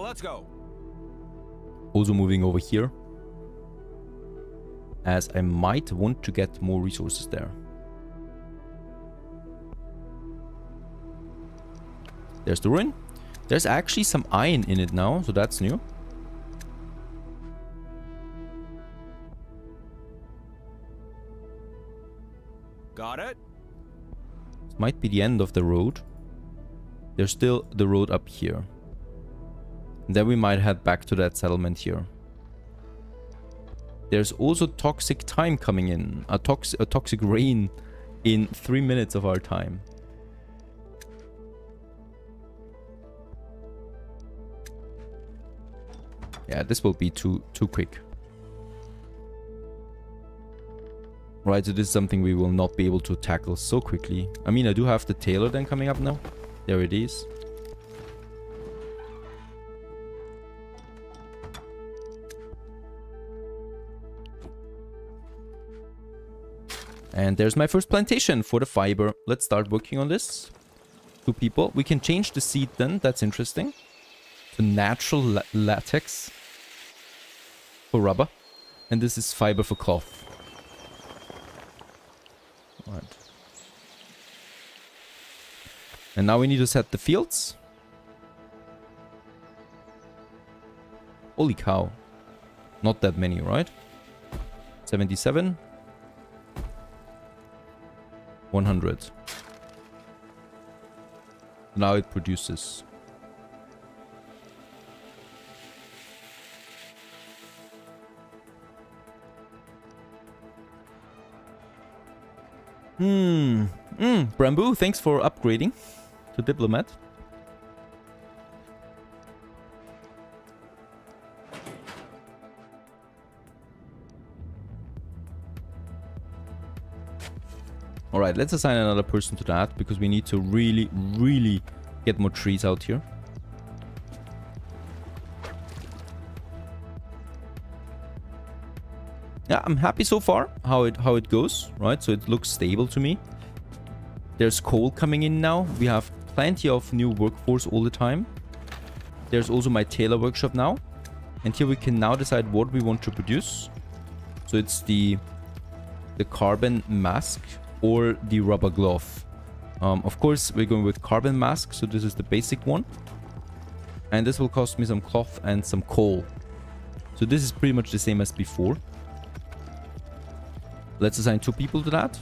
Let's go. Also moving over here, as I might want to get more resources there. There's the ruin. There's actually some iron in it now, so that's new. Got it. This might be the end of the road. There's still the road up here. And then we might head back to that settlement here. There's also toxic time coming in. A toxic rain in 3 minutes of our time. Yeah, this will be too quick. Right, so this is something we will not be able to tackle so quickly. I mean, I do have the tailor then coming up now. There it is. And there's my first plantation for the fiber. Let's start working on this. 2 people. We can change the seed then. That's interesting. To natural latex for rubber. And this is fiber for cloth. Right. And now we need to set the fields. Holy cow. Not that many, right? 77. 100. Now it produces. Bamboo, thanks for upgrading to diplomat. Alright, let's assign another person to that, because we need to really get more trees out here. Yeah, I'm happy so far how it goes, right? So it looks stable to me. There's coal coming in now. We have plenty of new workforce all the time. There's also my tailor workshop now. And here we can now decide what we want to produce. So it's the carbon mask or the rubber glove. Of course, we're going with carbon mask, so this is the basic one. And this will cost me some cloth and some coal. So this is pretty much the same as before. Let's assign 2 people to that.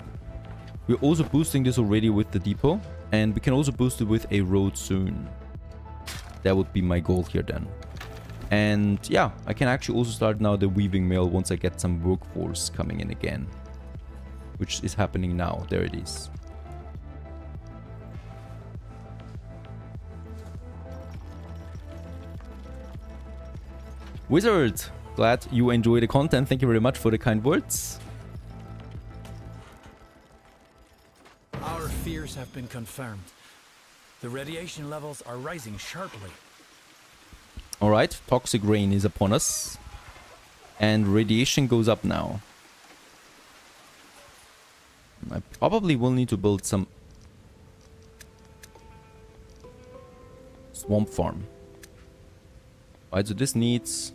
We're also boosting this already with the depot. And we can also boost it with a road soon. That would be my goal here then. And yeah, I can actually also start now the weaving mill once I get some workforce coming in again. Which is happening now. There it is. Wizard, glad you enjoy the content. Thank you very much for the kind words. Our fears have been confirmed. The radiation levels are rising sharply. Alright, toxic rain is upon us. And radiation goes up now. I probably will need to build some swamp farm. Alright, so this needs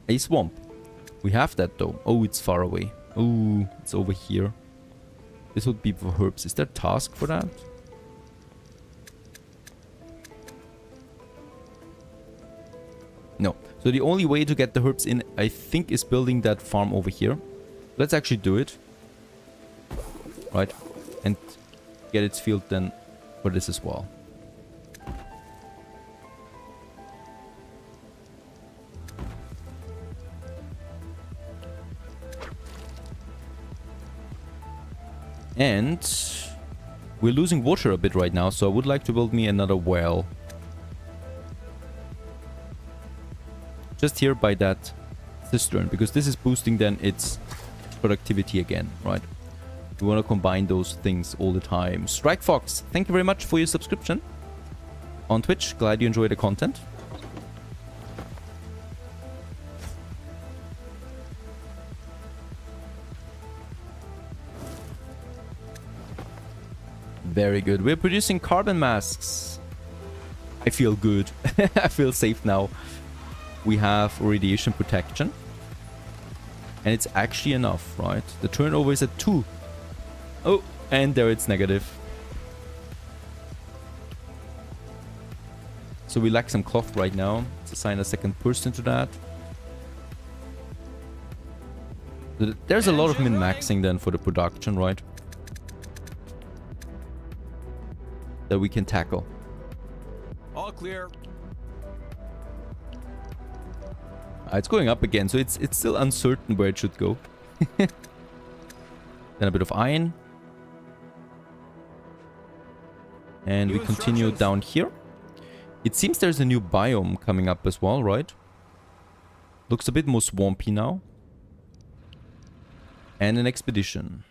a swamp. We have that though. Oh, it's far away. Oh, it's over here. This would be for herbs. Is there a task for that? No. So the only way to get the herbs in, I think, is building that farm over here. Let's actually do it. Right. And get its field then for this as well. And we're losing water a bit right now, so I would like to build me another well. Just here by that cistern, because this is boosting then its productivity again, right? We want to combine those things all the time. Strike Fox, thank you very much for your subscription on Twitch. Glad you enjoy the content. Very good. We're producing carbon masks. I feel good. I feel safe now. We have radiation protection. And it's actually enough, right? The turnover is at 2. Oh, and there it's negative. So we lack some cloth right now. Let's assign a second person to that. There's a lot of min-maxing then for the production, right? That we can tackle. All clear. It's going up again, so it's still uncertain where it should go. Then a bit of iron. And we continue down here. It seems there's a new biome coming up as well, right? Looks a bit more swampy now. And an expedition.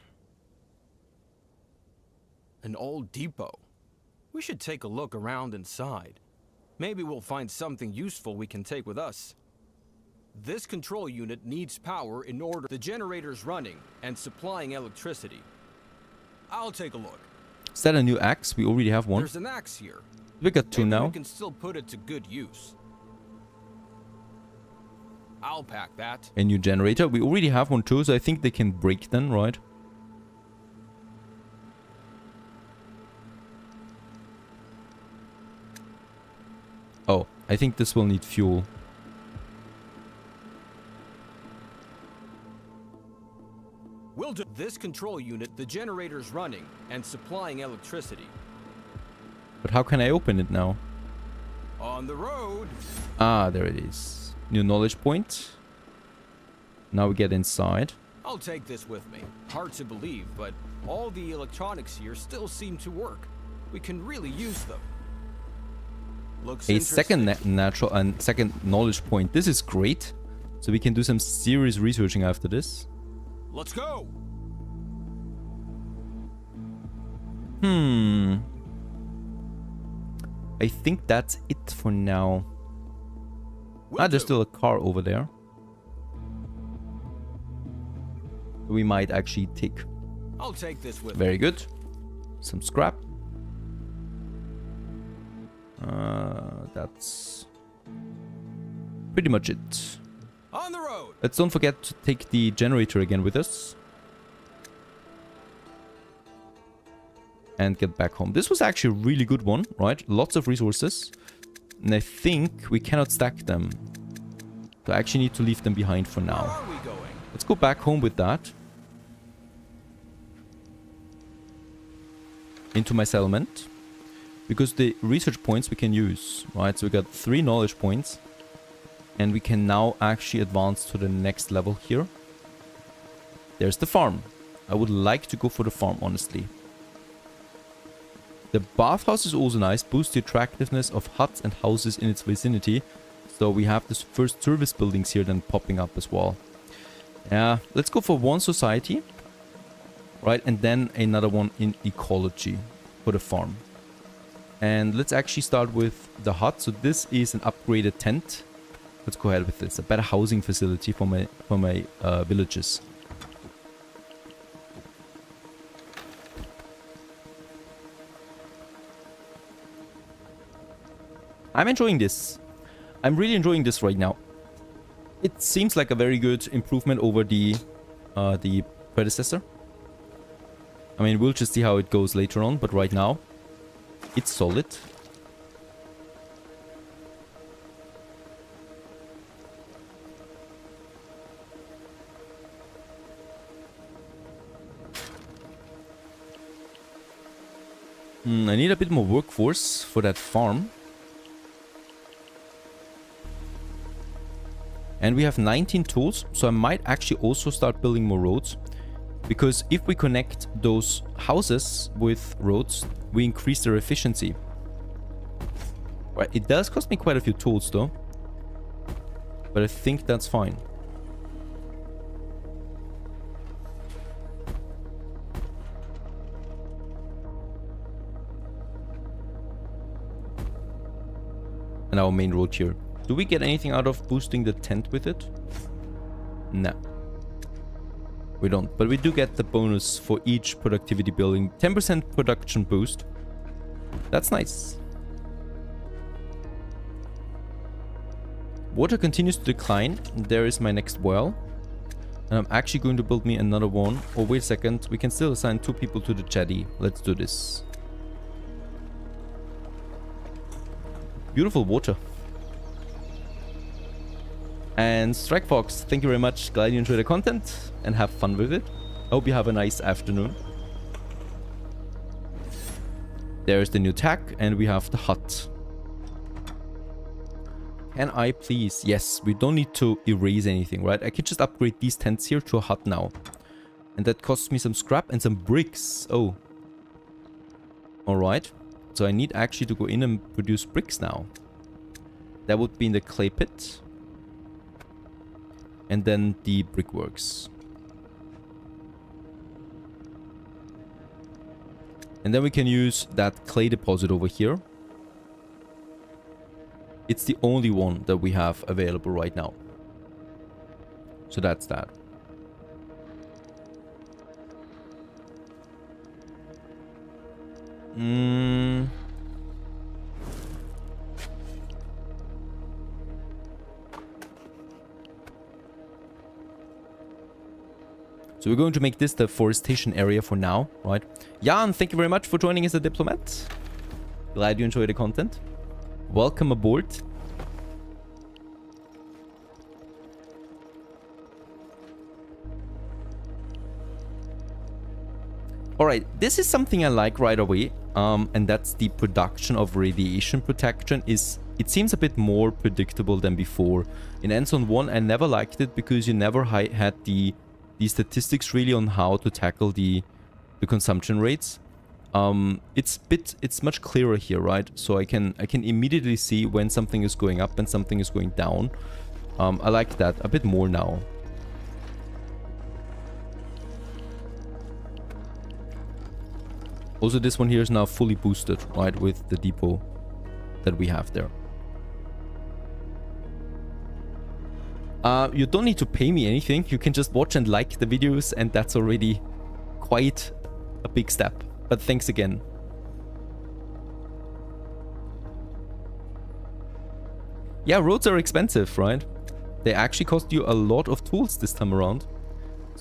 An old depot. We should take a look around inside. Maybe we'll find something useful we can take with us. This control unit needs power in order the generator's running and supplying electricity. I'll take a look. Is that a new axe? We already have one. There's an axe here. We got 2 now. We can still put it to good use. I'll pack that. A new generator. We already have one too, so I think they can break then, right? Oh, I think this will need fuel. We'll do this control unit, the generator's running and supplying electricity. But how can I open it now? On the road. Ah, there it is. New knowledge point. Now we get inside. I'll take this with me. Hard to believe, but all the electronics here still seem to work. We can really use them. Looks A second natural and second knowledge point. This is great. So we can do some serious researching after this. Let's go. I think that's it for now. Will There's do. still a car over there. We might actually take. I'll take this with me. Very good. Some scrap. That's pretty much it. On the road. Let's don't forget to take the generator again with us. And get back home. This was actually a really good one, right? Lots of resources. And I think we cannot stack them. So I actually need to leave them behind for Where now. are we going? Let's go back home with that. Into my settlement. because the research points we can use, right? So we got 3 knowledge points, and we can now actually advance to the next level here. There's the farm. I would like to go for the farm, honestly. The bathhouse is also nice, boosts the attractiveness of huts and houses in its vicinity. So we have this first service buildings here then popping up as well. Yeah, let's go for one society, right? And then another one in ecology for the farm. And let's actually start with the hut. So this is an upgraded tent. Let's go ahead with this. A better housing facility for my villages. I'm enjoying this. I'm really enjoying this right now. It seems like a very good improvement over the predecessor. I mean, we'll just see how it goes later on, but right now, it's solid. I need a bit more workforce for that farm. And we have 19 tools, so I might actually also start building more roads. Because if we connect those houses with roads, we increase their efficiency. Right, it does cost me quite a few tools though. But I think that's fine. And our main road here. Do we get anything out of boosting the tent with it? No. We don't. But we do get the bonus for each productivity building. 10% production boost. That's nice. Water continues to decline. There is my next well. And I'm actually going to build me another one. Oh, wait a second. We can still assign 2 people to the jetty. Let's do this. Beautiful water. And Strike Fox, thank you very much. Glad you enjoy the content and have fun with it. Hope you have a nice afternoon. There's the new tack, and we have the hut. Can I please? Yes, we don't need to erase anything, right? I could just upgrade these tents here to a hut now. And that costs me some scrap and some bricks. Oh. Alright. So I need actually to go in and produce bricks now. That would be in the clay pit. And then the brickworks. And then we can use that clay deposit over here. It's the only one that we have available right now. So that's that. So we're going to make this the forestation area for now, right? Jan, thank you very much for joining as a diplomat. Glad you enjoy the content. Welcome aboard. Alright, this is something I like right away. And that's the production of radiation protection. It seems a bit more predictable than before. In Endzone 1, I never liked it because you never had the statistics really on how to tackle the consumption rates. It's much clearer here, right? So I can immediately see when something is going up and something is going down. I like that a bit more now. Also, this one here is now fully boosted, right, with the depot that we have there. You don't need to pay me anything. You can just watch and like the videos, and that's already quite a big step. But thanks again. Yeah, roads are expensive, right? They actually cost you a lot of tools this time around.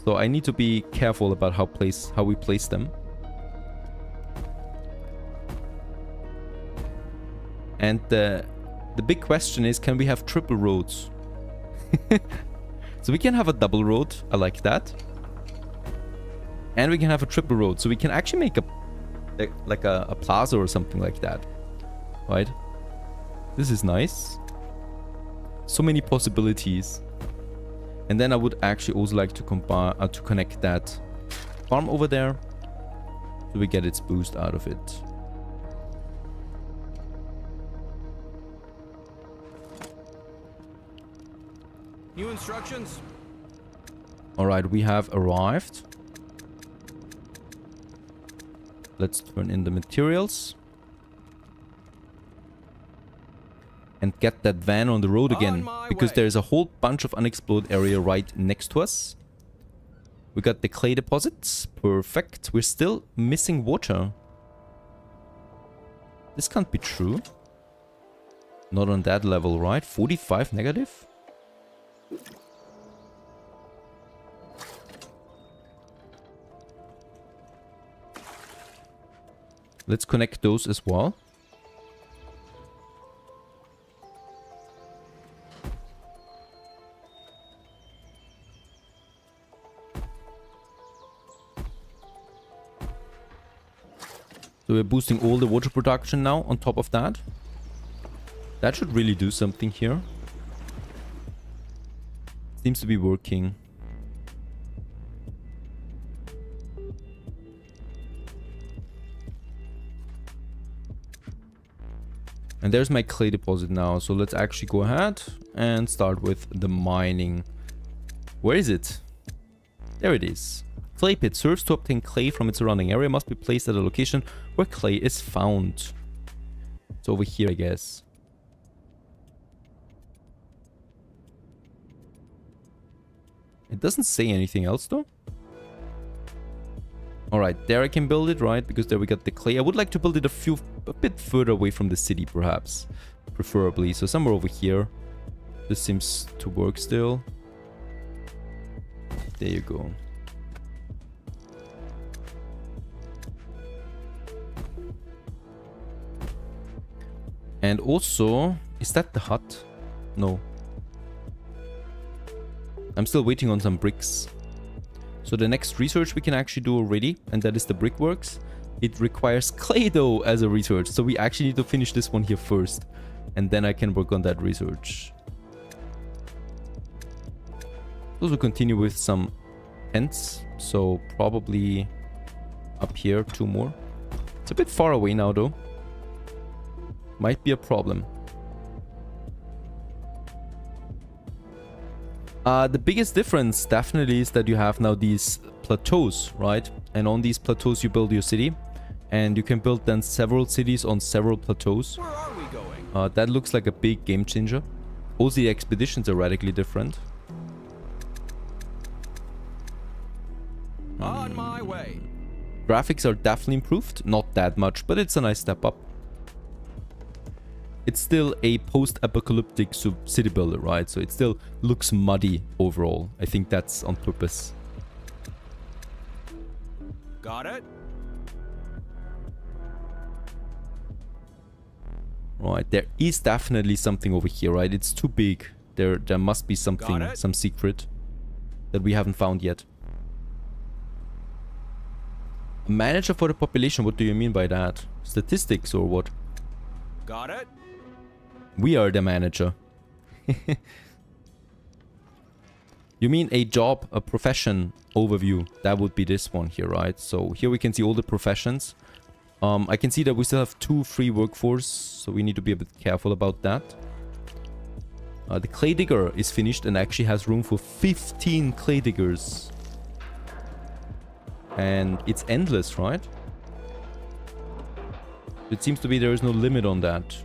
So I need to be careful about how we place them. And the big question is, can we have triple roads? So we can have a double road. I like that. And we can have a triple road. So we can actually make a like a plaza or something like that, right? This is nice. So many possibilities. And then I would actually also like to to connect that farm over there, so we get its boost out of it. New instructions? Alright, we have arrived. Let's turn in the materials. And get that van on the road again. Because there's a whole bunch of unexplored area right next to us. We got the clay deposits. Perfect. We're still missing water. This can't be true. Not on that level, right? 45 negative? Let's connect those as well. So we're boosting all the water production now on top of that. That should really do something here. Seems to be working. And there's my clay deposit now. So let's actually go ahead and start with the mining. Where is it? There it is. Clay pit serves to obtain clay from its surrounding area. Must be placed at a location where clay is found. It's over here, I guess. It doesn't say anything else though. Alright, there I can build it, right? Because there we got the clay. I would like to build it a bit further away from the city, perhaps. Preferably. So somewhere over here. This seems to work still. There you go. And also, is that the hut? No. I'm still waiting on some bricks. So the next research we can actually do already, and that is the brickworks. It requires clay though as a research, so we actually need to finish this one here first, and then I can work on that research. Also continue with some tents, so probably up here 2 more. It's a bit far away now though. Might be a problem. The biggest difference definitely is that you have now these plateaus, right? And on these plateaus you build your city. And you can build then several cities on several plateaus. Where are we going? That looks like a big game changer. Also the expeditions are radically different. On my way. Graphics are definitely improved. Not that much, but it's a nice step up. It's still a post-apocalyptic city builder, right? So it still looks muddy overall. I think that's on purpose. Got it? Right, there is definitely something over here, right? It's too big. There must be something, some secret that we haven't found yet. A manager for the population, what do you mean by that? Statistics or what? Got it? We are the manager. You mean a job, a profession overview. That would be this one here, right? So here we can see all the professions. I can see that we still have 2 free workforce, so we need to be a bit careful about that. The clay digger is finished and actually has room for 15 clay diggers. And it's endless, right? It seems to be there is no limit on that.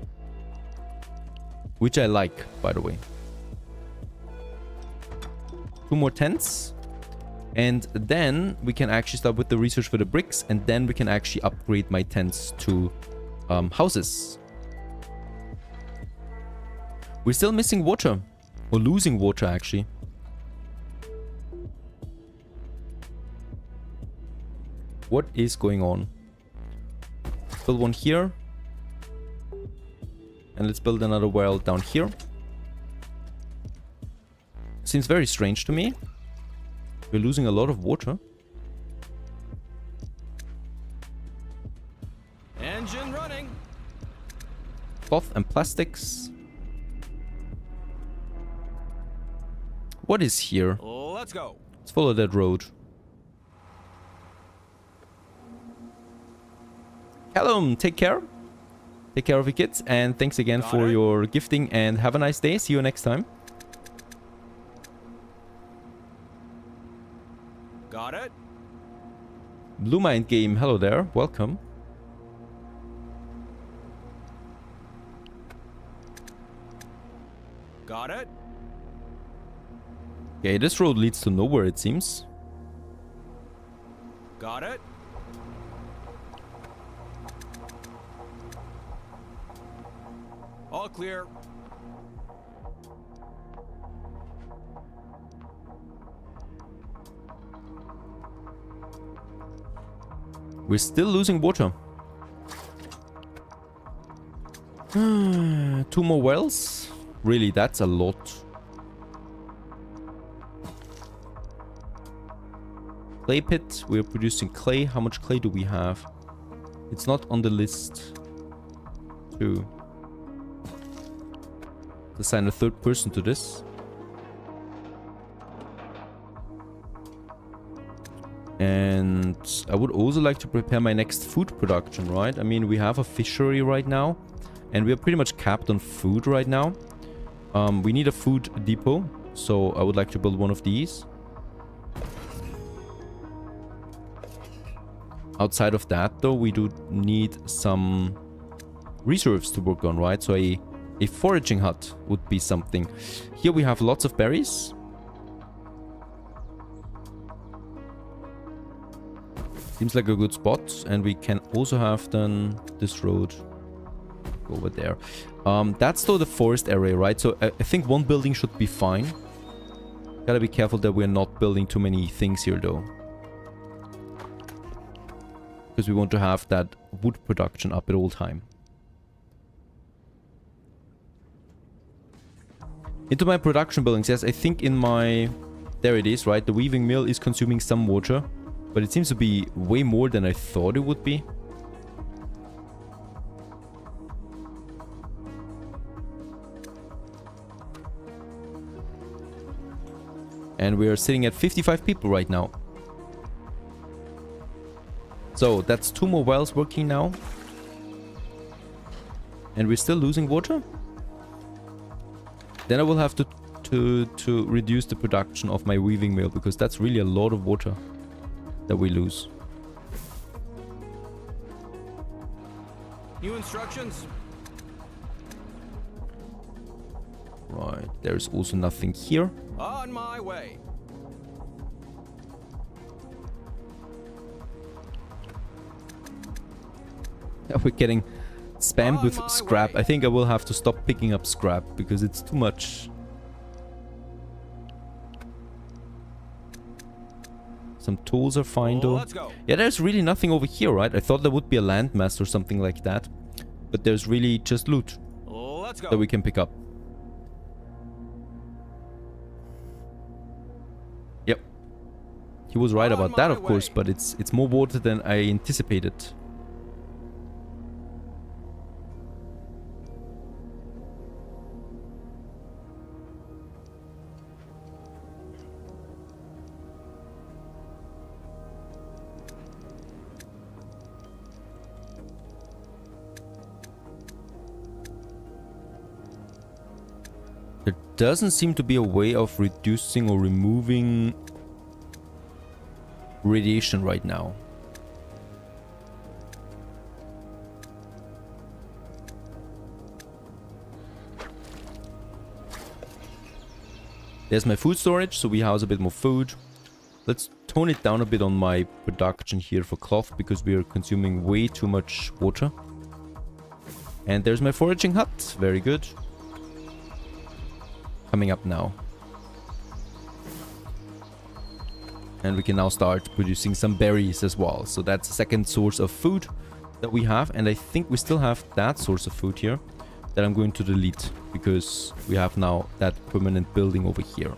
Which I like, by the way. 2 more tents. And then we can actually start with the research for the bricks. And then we can actually upgrade my tents to houses. We're still missing water. Or losing water, actually. What is going on? Build one here. And let's build another well down here. Seems very strange to me. We're losing a lot of water. Engine running. Cloth and plastics. What is here? Let's go. Let's follow that road. Callum, take care. Take care of your kids. And thanks again for your gifting. And have a nice day. See you next time. Got it. Blue Mind Game, hello there. Welcome. Got it. Okay, this road leads to nowhere, it seems. Got it. All clear. We're still losing water. 2 more wells? Really, that's a lot. Clay pit. We're producing clay. How much clay do we have? It's not on the list. 2. Assign a third person to this. And I would also like to prepare my next food production, right? I mean, we have a fishery right now. And we are pretty much capped on food right now. We need a food depot. So I would like to build one of these. Outside of that, though, we do need some reserves to work on, right? So a foraging hut would be something. Here we have lots of berries. Seems like a good spot. And we can also have then this road over there. That's though the forest area, right? So I think one building should be fine. Gotta be careful that we're not building too many things here though. Because we want to have that wood production up at all time. Into my production buildings. Yes, I think in my... There it is, right? The weaving mill is consuming some water. But it seems to be way more than I thought it would be. And we are sitting at 55 people right now. So that's 2 more wells working now. And we're still losing water. Then I will have to reduce the production of my weaving mill, because that's really a lot of water that we lose. New instructions. Right, there's also nothing here. On my way. We're getting spammed with scrap. I think I will have to stop picking up scrap because it's too much. Some tools are fine though. Let's go. Yeah, there's really nothing over here, right? I thought there would be a landmass or something like that. But there's really just loot Let's go. that we can pick up. Yep. He was right about that, of course, but it's more water than I anticipated. There doesn't seem to be a way of reducing or removing radiation right now. There's my food storage, so we house a bit more food. Let's tone it down a bit on my production here for cloth, because we are consuming way too much water. And there's my foraging hut. Very good. Coming up now. And we can now start producing some berries as well. So that's the second source of food that we have. And I think we still have that source of food here that I'm going to delete, because we have now that permanent building over here.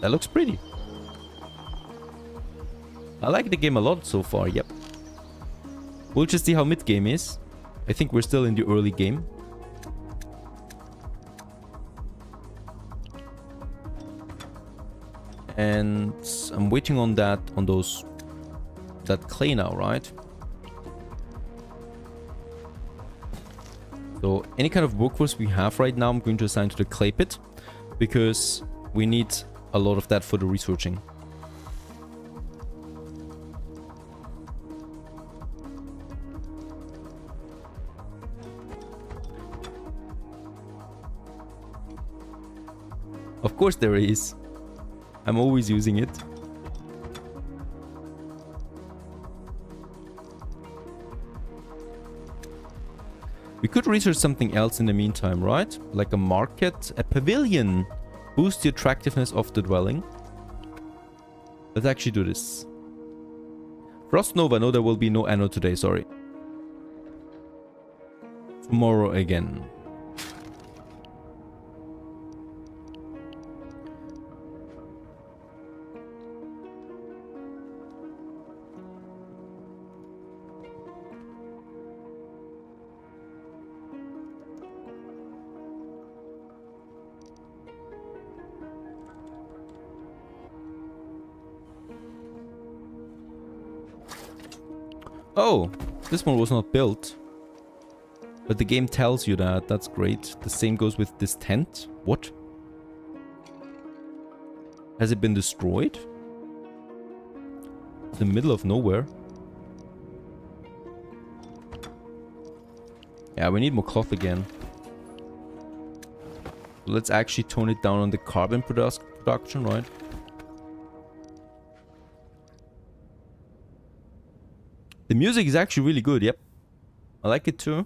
That looks pretty. I like the game a lot so far, yep. We'll just see how mid-game is. I think we're still in the early game. And I'm waiting on that clay now, right? So any kind of workforce we have right now, I'm going to assign to the clay pit, because we need a lot of that for the researching. Of course there is. I'm always using it. We could research something else in the meantime, right? Like a market, a pavilion. Boost the attractiveness of the dwelling. Let's actually do this. Frost Nova. No, there will be no anno today, sorry. Tomorrow again. Oh, this one was not built. But the game tells you that. That's great. The same goes with this tent. What? Has it been destroyed? It's in the middle of nowhere. Yeah, we need more cloth again. Let's actually tone it down on the carbon production, right? The music is actually really good, yep. I like it too.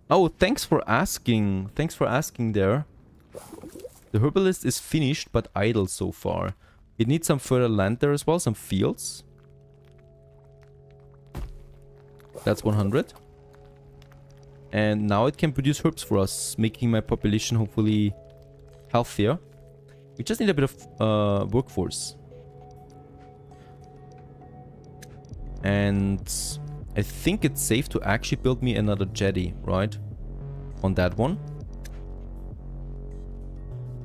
Oh, thanks for asking. Thanks for asking there. The herbalist is finished but idle so far. It needs some further land there as well, some fields. That's 100. And now it can produce herbs for us, making my population hopefully healthier. We just need a bit of workforce. And I think it's safe to actually build me another jetty, right? On that one.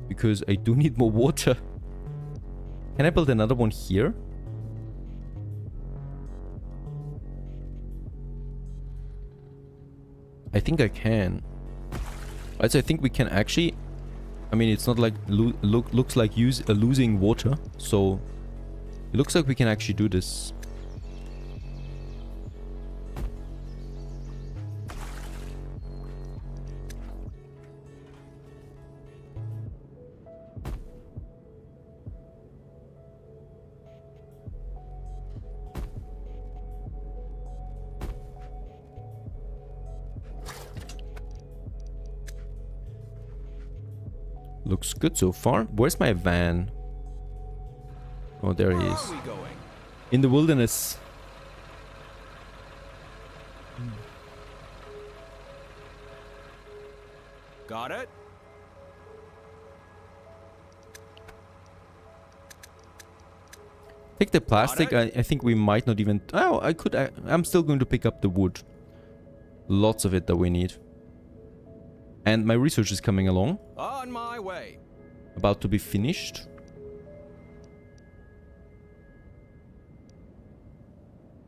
Because I do need more water. Can I build another one here? I think I can. Right, so I think we can actually... I mean, it's not like... looks like losing water. So, it looks like we can actually do this. Looks good so far. Where's my van? Oh, there he is. In the wilderness. Got it? Take the plastic. I think we might not even... Oh, I could... I'm still going to pick up the wood. Lots of it that we need. And my research is coming along. On my way. About to be finished.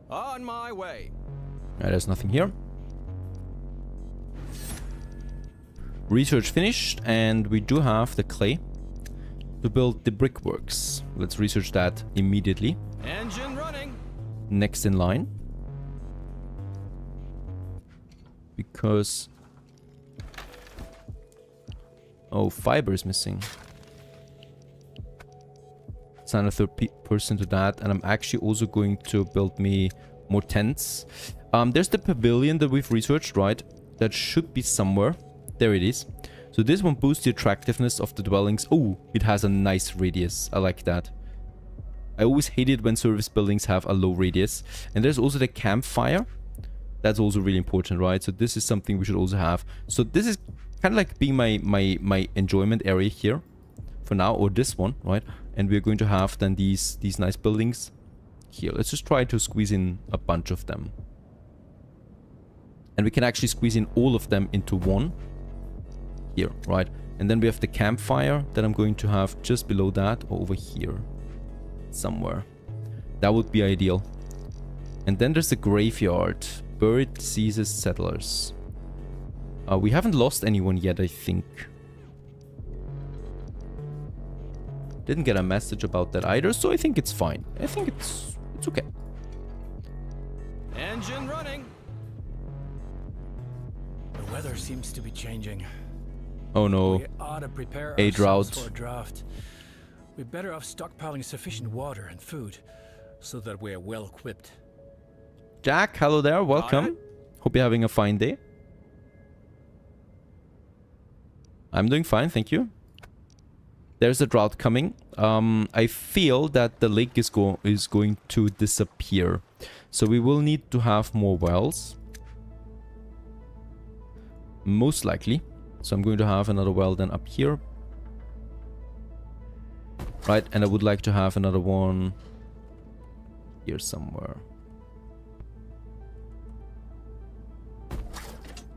On my way. There's nothing here. Research finished, and we do have the clay to build the brickworks. Let's research that immediately. Engine running. Next in line. Because... Oh, fiber is missing. Assign a third person to that. And I'm actually also going to build me more tents. There's the pavilion that we've researched, right? That should be somewhere. There it is. So this one boosts the attractiveness of the dwellings. Oh, it has a nice radius. I like that. I always hate it when service buildings have a low radius. And there's also the campfire. That's also really important, right? So this is something we should also have. So this is kind of like being my enjoyment area here for now, or this one, right? And we're going to have then these nice buildings here. Let's just try to squeeze in a bunch of them. And we can actually squeeze in all of them into one. Here, right? And then we have the campfire that I'm going to have just below that or over here. Somewhere. That would be ideal. And then there's the graveyard. Buried diseases settlers. We haven't lost anyone yet, I think. Didn't get a message about that either, so I think it's fine. I think it's okay. Engine running. The weather seems to be changing. Oh no. We ought to prepare A ourselves drought. for a drought. We're better off stockpiling sufficient water and food so that we're well equipped. Jack, hello there. Welcome. Hope you're having a fine day. I'm doing fine, thank you. There's a drought coming. I feel that the lake is going to disappear. So we will need to have more wells. Most likely. So I'm going to have another well then up here. Right, and I would like to have another one here somewhere.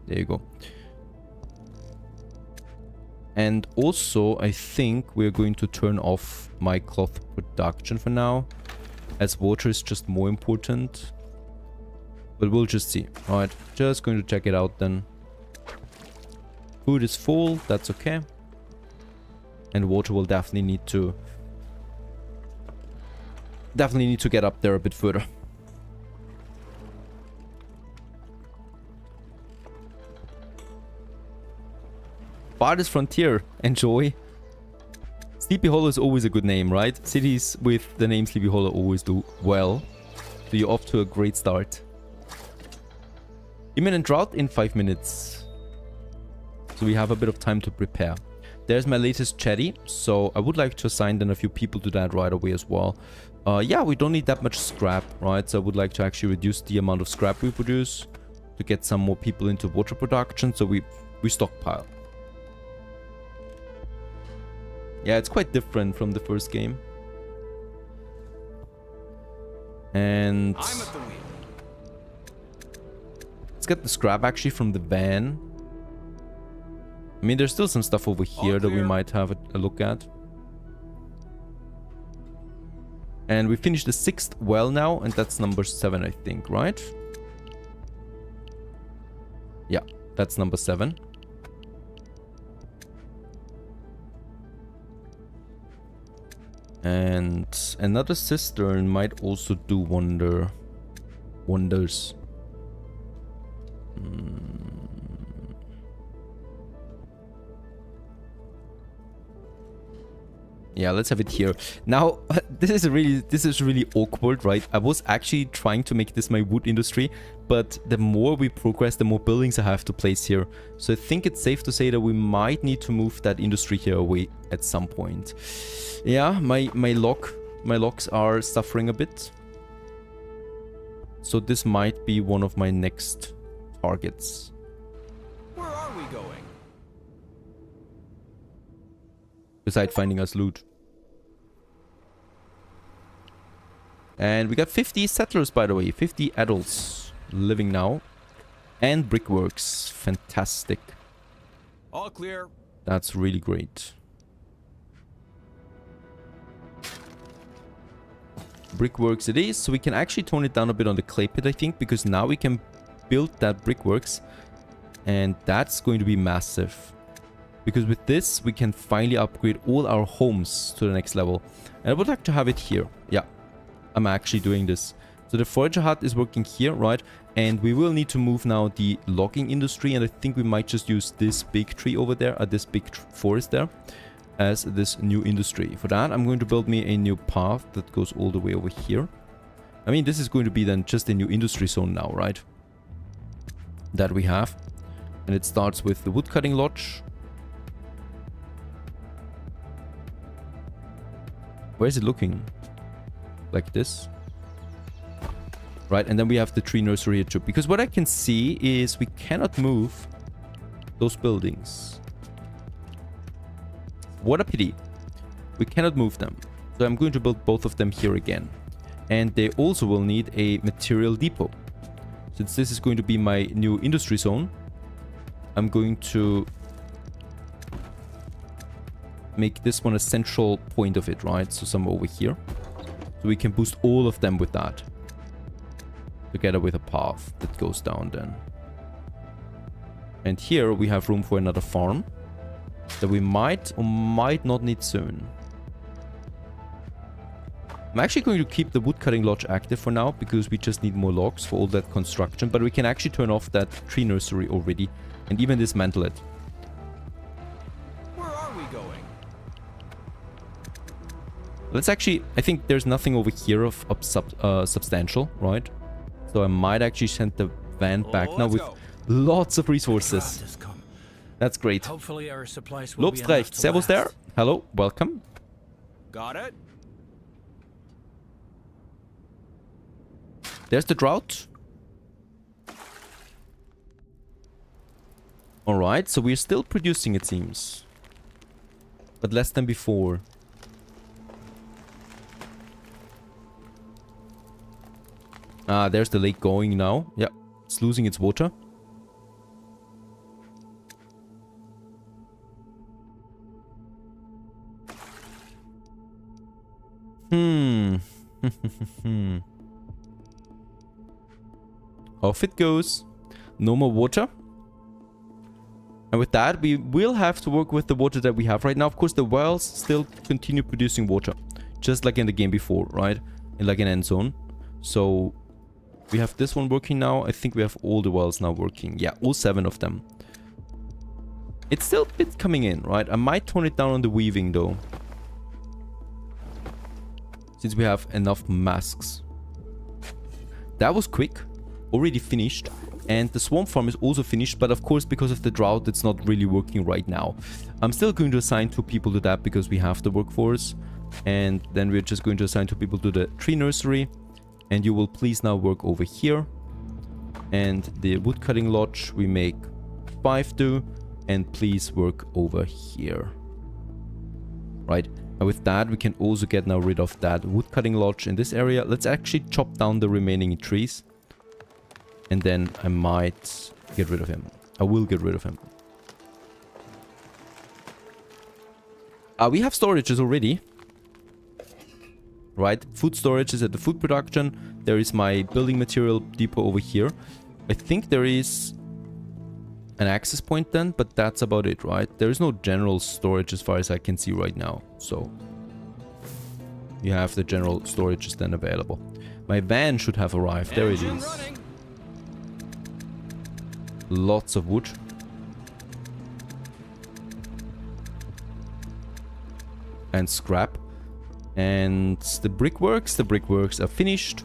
There you go. And also, I think we're going to turn off my cloth production for now, as water is just more important. But we'll just see. Alright, just going to check it out then. Food is full, that's okay. And water will definitely need to get up there a bit further. Farthest Frontier, enjoy. Sleepy Hollow is always a good name, right? Cities with the name Sleepy Hollow always do well. So you're off to a great start. Imminent drought in 5 minutes. So we have a bit of time to prepare. There's my latest chatty. So I would like to assign then a few people to that right away as well. Yeah, we don't need that much scrap, right? So I would like to actually reduce the amount of scrap we produce to get some more people into water production. So we stockpile. Yeah, it's quite different from the first game. And I'm at the wheel. let's get the scrap actually from the van. I mean, there's still some stuff over here that we might have a look at. And we finished the 6th well now, and that's number 7, I think, right? Yeah, that's number 7. And another cistern might also do wonders. Yeah, let's have it here. Now, this is really awkward, right? I was actually trying to make this my wood industry, but the more we progress, the more buildings I have to place here. So I think it's safe to say that we might need to move that industry here away at some point. Yeah, my logs are suffering a bit. So this might be one of my next targets. Where are we going? Besides finding us loot. And we got 50 settlers, by the way. 50 adults living now. And brickworks. Fantastic. All clear. That's really great. Brickworks it is. So we can actually tone it down a bit on the clay pit, I think. Because now we can build that brickworks. And that's going to be massive. Because with this, we can finally upgrade all our homes to the next level. And I would like to have it here. Yeah, I'm actually doing this. So the forager hut is working here, right? And we will need to move now the logging industry. And I think we might just use this big tree over there, this big forest there, as this new industry. For that, I'm going to build me a new path that goes all the way over here. I mean, this is going to be then just a new industry zone now, right? That we have. And it starts with the woodcutting lodge. Where is it looking? Like this. Right, and then we have the tree nursery here too. Because what I can see is we cannot move those buildings. What a pity. We cannot move them. So So I'm going to build both of them here again. And they also will need a material depot. Since this is going to be my new industry zone, I'm going to make this one a central point of it, right? So some over here. So we can boost all of them with that. Together with a path that goes down then. And here we have room for another farm that we might or might not need soon. I'm actually going to keep the woodcutting lodge active for now because we just need more logs for all that construction. But we can actually turn off that tree nursery already and even dismantle it. Where are we going? Let's actually... I think there's nothing over here of substantial, right? So I might actually send the van back now with lots of resources. That's great. Hopefully our supplies will be enough Lobstrecht, to servus last. there. Hello, welcome. Got it? There's the drought. Alright, so we're still producing, it seems. But less than before. Ah, there's the lake going now. Yeah, it's losing its water. Off it goes. No more water. And with that, we will have to work with the water that we have right now. Of course, the wells still continue producing water. Just like in the game before, right? Like in Endzone. So, we have this one working now. I think we have all the wells now working. Yeah, all 7 of them. It's still a bit coming in, right? I might tone it down on the weaving, though. Since we have enough masks. That was quick. Already finished. And the swarm farm is also finished, but of course because of the drought it's not really working right now. I'm still going to assign 2 people to that because we have the workforce. And then we're just going to assign 2 people to the tree nursery. And you will please now work over here. And the woodcutting lodge we make 5 do. And please work over here. Right. And with that we can also get now rid of that woodcutting lodge in this area. Let's actually chop down the remaining trees. And then I might get rid of him. I will get rid of him. We have storages already. Right? Food storage is at the food production. There is my building material depot over here. I think there is an access point then, but that's about it, right? There is no general storage as far as I can see right now. So you have the general storages then available. My van should have arrived. There it is. Lots of wood. And scrap. And the brickworks are finished.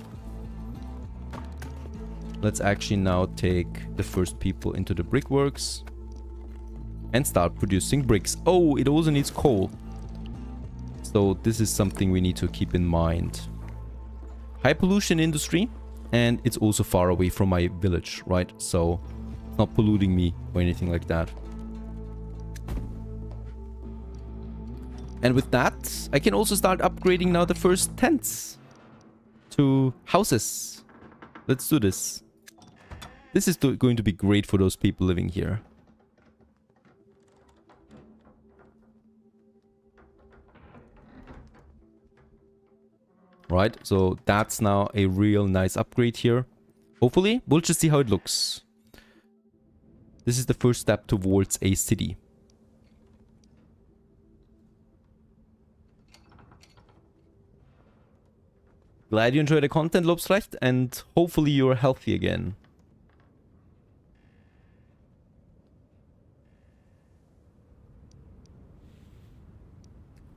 Let's actually now take the first people into the brickworks. And start producing bricks. Oh, it also needs coal. So this is something we need to keep in mind. High pollution industry. And it's also far away from my village, right? So not polluting me or anything like that. And with that, I can also start upgrading now the first tents to houses. Let's do this. This is going to be great for those people living here. Right, so that's now a real nice upgrade here. Hopefully, we'll just see how it looks. This is the first step towards a city. Glad you enjoyed the content, Lobstrecht, and hopefully you're healthy again.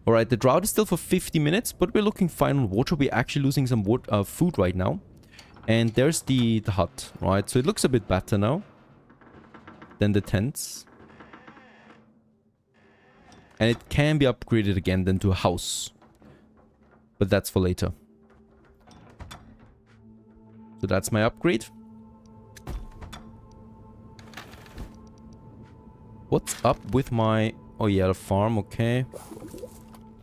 Alright, the drought is still for 50 minutes, but we're looking fine on water. We're actually losing some food right now. And there's the hut, right? So it looks a bit better now than the tents. And it can be upgraded again then to a house. But that's for later. So that's my upgrade. What's up with my... Oh yeah, the farm, okay.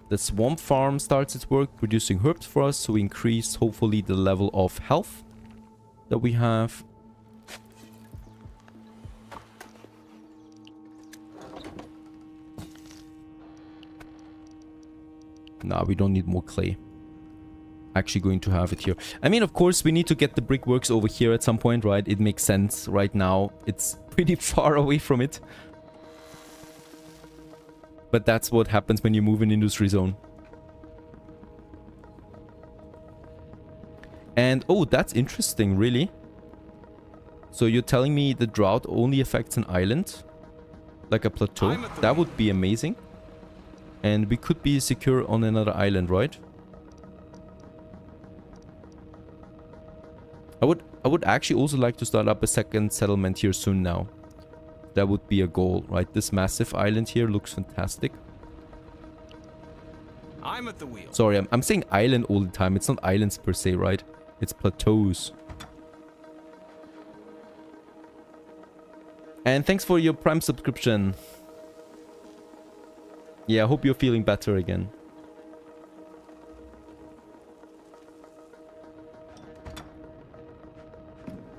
The swamp farm starts its work producing herbs for us, so we increase hopefully the level of health that we have. Nah, we don't need more clay. Actually going to have it here. I mean, of course, we need to get the brickworks over here at some point, right? It makes sense. Right now, it's pretty far away from it. But that's what happens when you move an industry zone. And, oh, that's interesting, really. So you're telling me the drought only affects an island? Like a plateau? That would be amazing. And we could be secure on another island, right? I would actually also like to start up a second settlement here soon now. That would be a goal, right? This massive island here looks fantastic. I'm at the wheel. Sorry, I'm saying island all the time. It's not islands per se, right? It's plateaus. And thanks for your Prime subscription. Yeah, I hope you're feeling better again.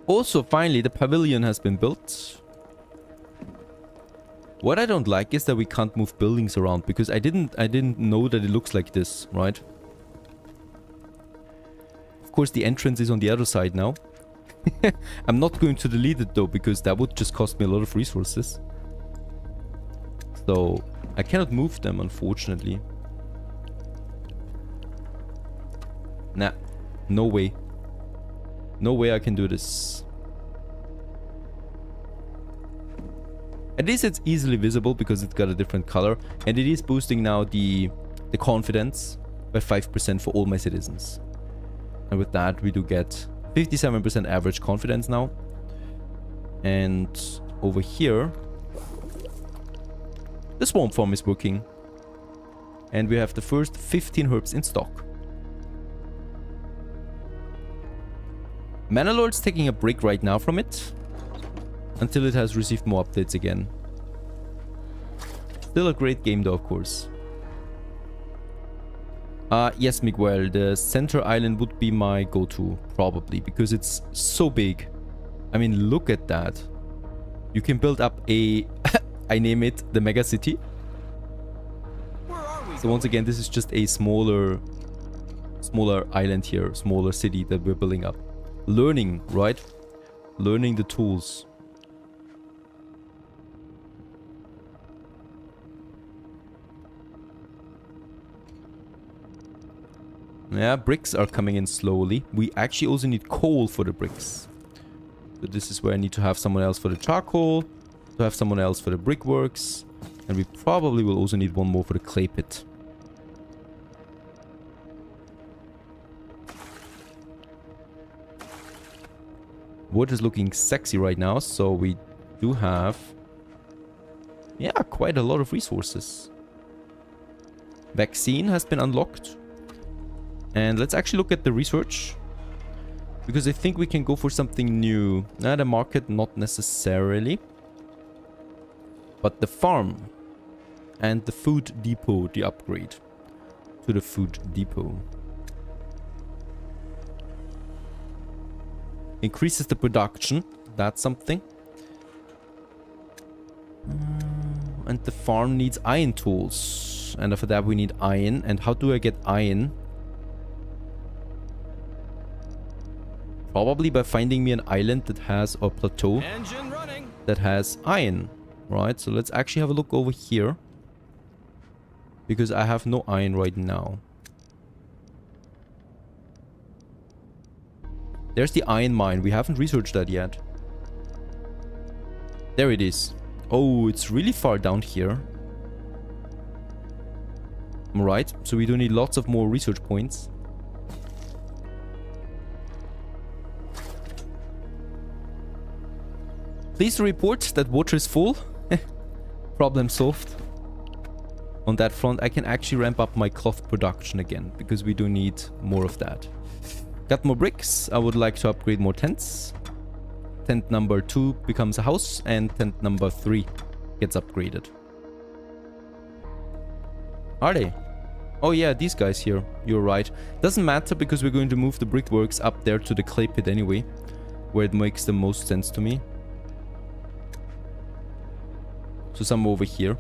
Also, finally, the pavilion has been built. What I don't like is that we can't move buildings around, because I didn't know that it looks like this, right? Of course, the entrance is on the other side now. I'm not going to delete it though, because that would just cost me a lot of resources. So I cannot move them, unfortunately. Nah, no way. No way I can do this. At least it's easily visible because it's got a different color. And it is boosting now the confidence by 5% for all my citizens. And with that, we do get 57% average confidence now. And over here, the swamp farm is working. And we have the first 15 herbs in stock. Manalord's taking a break right now from it, until it has received more updates again. Still a great game though, of course. Yes, Miguel, the center island would be my go-to, probably, because it's so big. I mean, look at that. You can build up a... I name it the mega city. So once again, this is just a smaller island here, smaller city that we're building up. Learning, right? Learning the tools. Yeah, bricks are coming in slowly. We actually also need coal for the bricks. So this is where I need to have someone else for the charcoal, to have someone else for the brickworks, and we probably will also need one more for the clay pit. Wood is looking sexy right now, so we do have, yeah, quite a lot of resources. Vaccine has been unlocked. And let's actually look at the research, because I think we can go for something new. The market, not necessarily. But the farm and the food depot, the upgrade to the food depot. Increases the production. That's something. And the farm needs iron tools. And for that we need iron. And how do I get iron? Probably by finding me an island that has a plateau that has iron. Right, so let's actually have a look over here. Because I have no iron right now. There's the iron mine. We haven't researched that yet. There it is. Oh, it's really far down here. Right, so we do need lots of more research points. Please report that water is full. Problem solved. On that front, I can actually ramp up my cloth production again, because we do need more of that. Got more bricks. I would like to upgrade more tents. Tent number 2 becomes a house, and tent number 3 gets upgraded. Are they? Oh yeah, these guys here. You're right. Doesn't matter because we're going to move the brickworks up there to the clay pit anyway, where it makes the most sense to me. So some over here.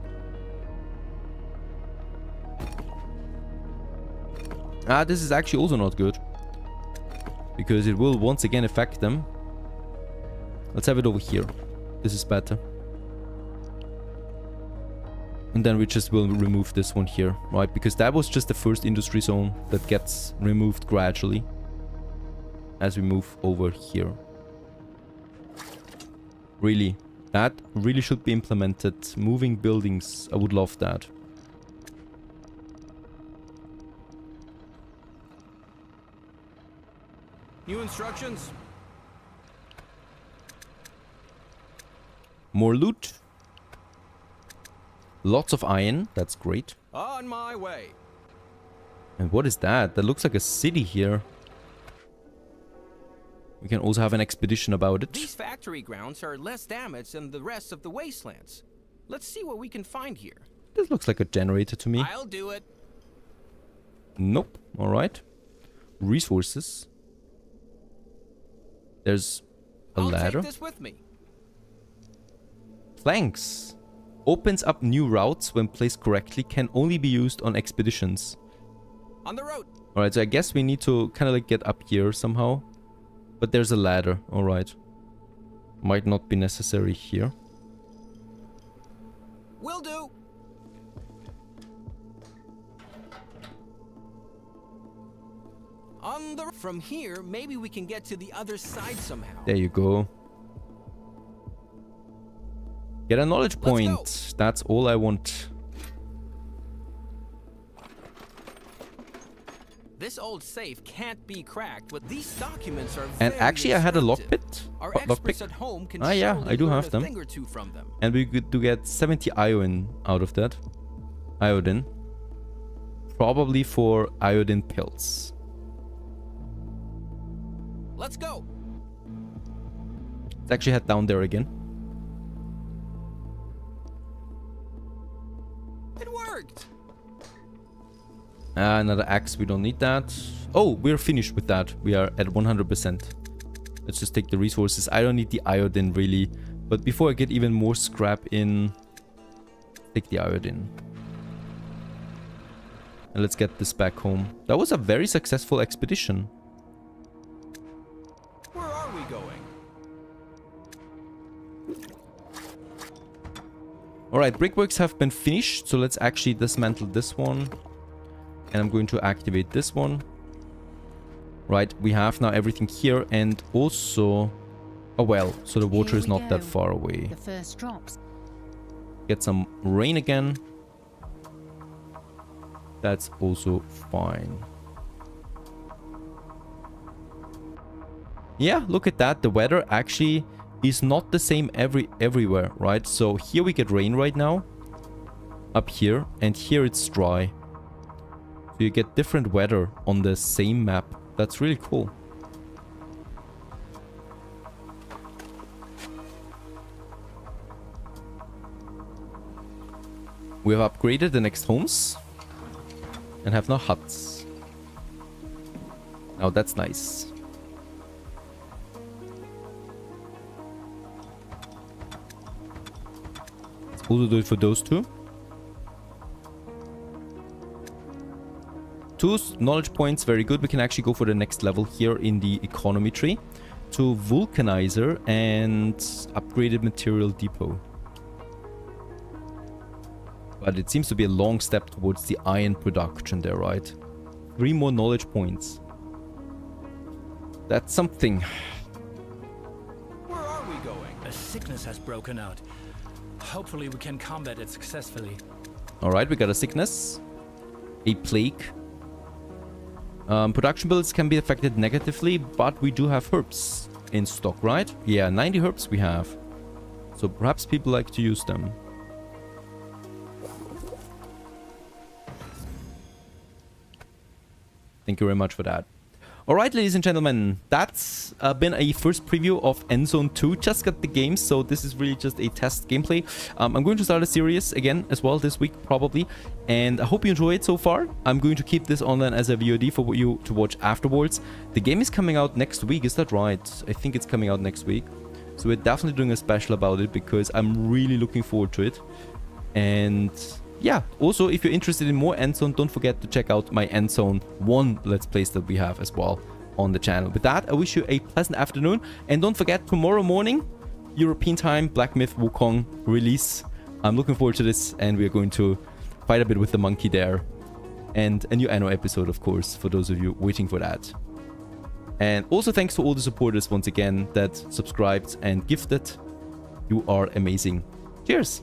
Ah, this is actually also not good, because it will once again affect them. Let's have it over here. This is better. And then we just will remove this one here, right? Because that was just the first industry zone that gets removed gradually as we move over here. Really, that really should be implemented. Moving buildings, I would love that. New instructions? More loot. Lots of iron. That's great. On my way. And what is that? That looks like a city here. We can also have an expedition about it. These factory grounds are less damaged than the rest of the wastelands. Let's see what we can find here. This looks like a generator to me. I'll do it. Nope. Alright. Resources. There's a ladder. I'll take this with me. Planks. Opens up new routes when placed correctly. Can only be used on expeditions. On the road. Alright, so I guess we need to kind of like get up here somehow. But there's a ladder. Alright. Might not be necessary here. Will do. From here, maybe we can get to the other side somehow. There you go. Get a knowledge point. Let's go. That's all I want. This old safe can't be cracked, but these documents are And very actually I had a instructive. lockpick. Our Lockpick. experts at home can Ah yeah, surely I do learn have a them. thing or two from them. And we could do get 70 iodine out of that. Iodine. Probably for iodine pills. Let's go. Let's actually head down there again. It worked. Another axe, we don't need that. Oh, we're finished with that. We are at 100%. Let's just take the resources. I don't need the iodine really. But before I get even more scrap in, take the iodine. And let's get this back home. That was a very successful expedition. Where are we going? Alright, brickworks have been finished. So let's actually dismantle this one. And I'm going to activate this one. Right, we have now everything here and also a well. So the water Here is we not that go. far away. The first drops. Get some rain again. That's also fine. Yeah, look at that. The weather actually is not the same everywhere, right? So here we get rain right now. Up here. And here it's dry. So you get different weather on the same map. That's really cool. We have upgraded the next homes. And have now huts. Now that's nice. Let's also do it for those two. 2 knowledge points, very good. We can actually go for the next level here in the economy tree. To vulcanizer and upgraded material depot. But it seems to be a long step towards the iron production there, right? 3 more knowledge points. That's something. Where are we going? A sickness has broken out. Hopefully we can combat it successfully. Alright, we got a sickness. A plague. Production builds can be affected negatively, but we do have herbs in stock, right? Yeah, 90 herbs we have. So perhaps people like to use them. Thank you very much for that. Alright, ladies and gentlemen, that's been a first preview of Endzone 2. Just got the game, so this is really just a test gameplay. I'm going to start a series again as well this week, probably. And I hope you enjoy it so far. I'm going to keep this online as a VOD for you to watch afterwards. The game is coming out next week, is that right? I think it's coming out next week. So we're definitely doing a special about it because I'm really looking forward to it. And yeah, also if you're interested in more Endzone, don't forget to check out my Endzone 1 Let's Plays that we have as well on the channel. With that, I wish you a pleasant afternoon. And don't forget, tomorrow morning, European time, Black Myth Wukong release. I'm looking forward to this, and we're going to fight a bit with the monkey there. And a new Anno episode, of course, for those of you waiting for that. And also thanks to all the supporters once again that subscribed and gifted. You are amazing. Cheers!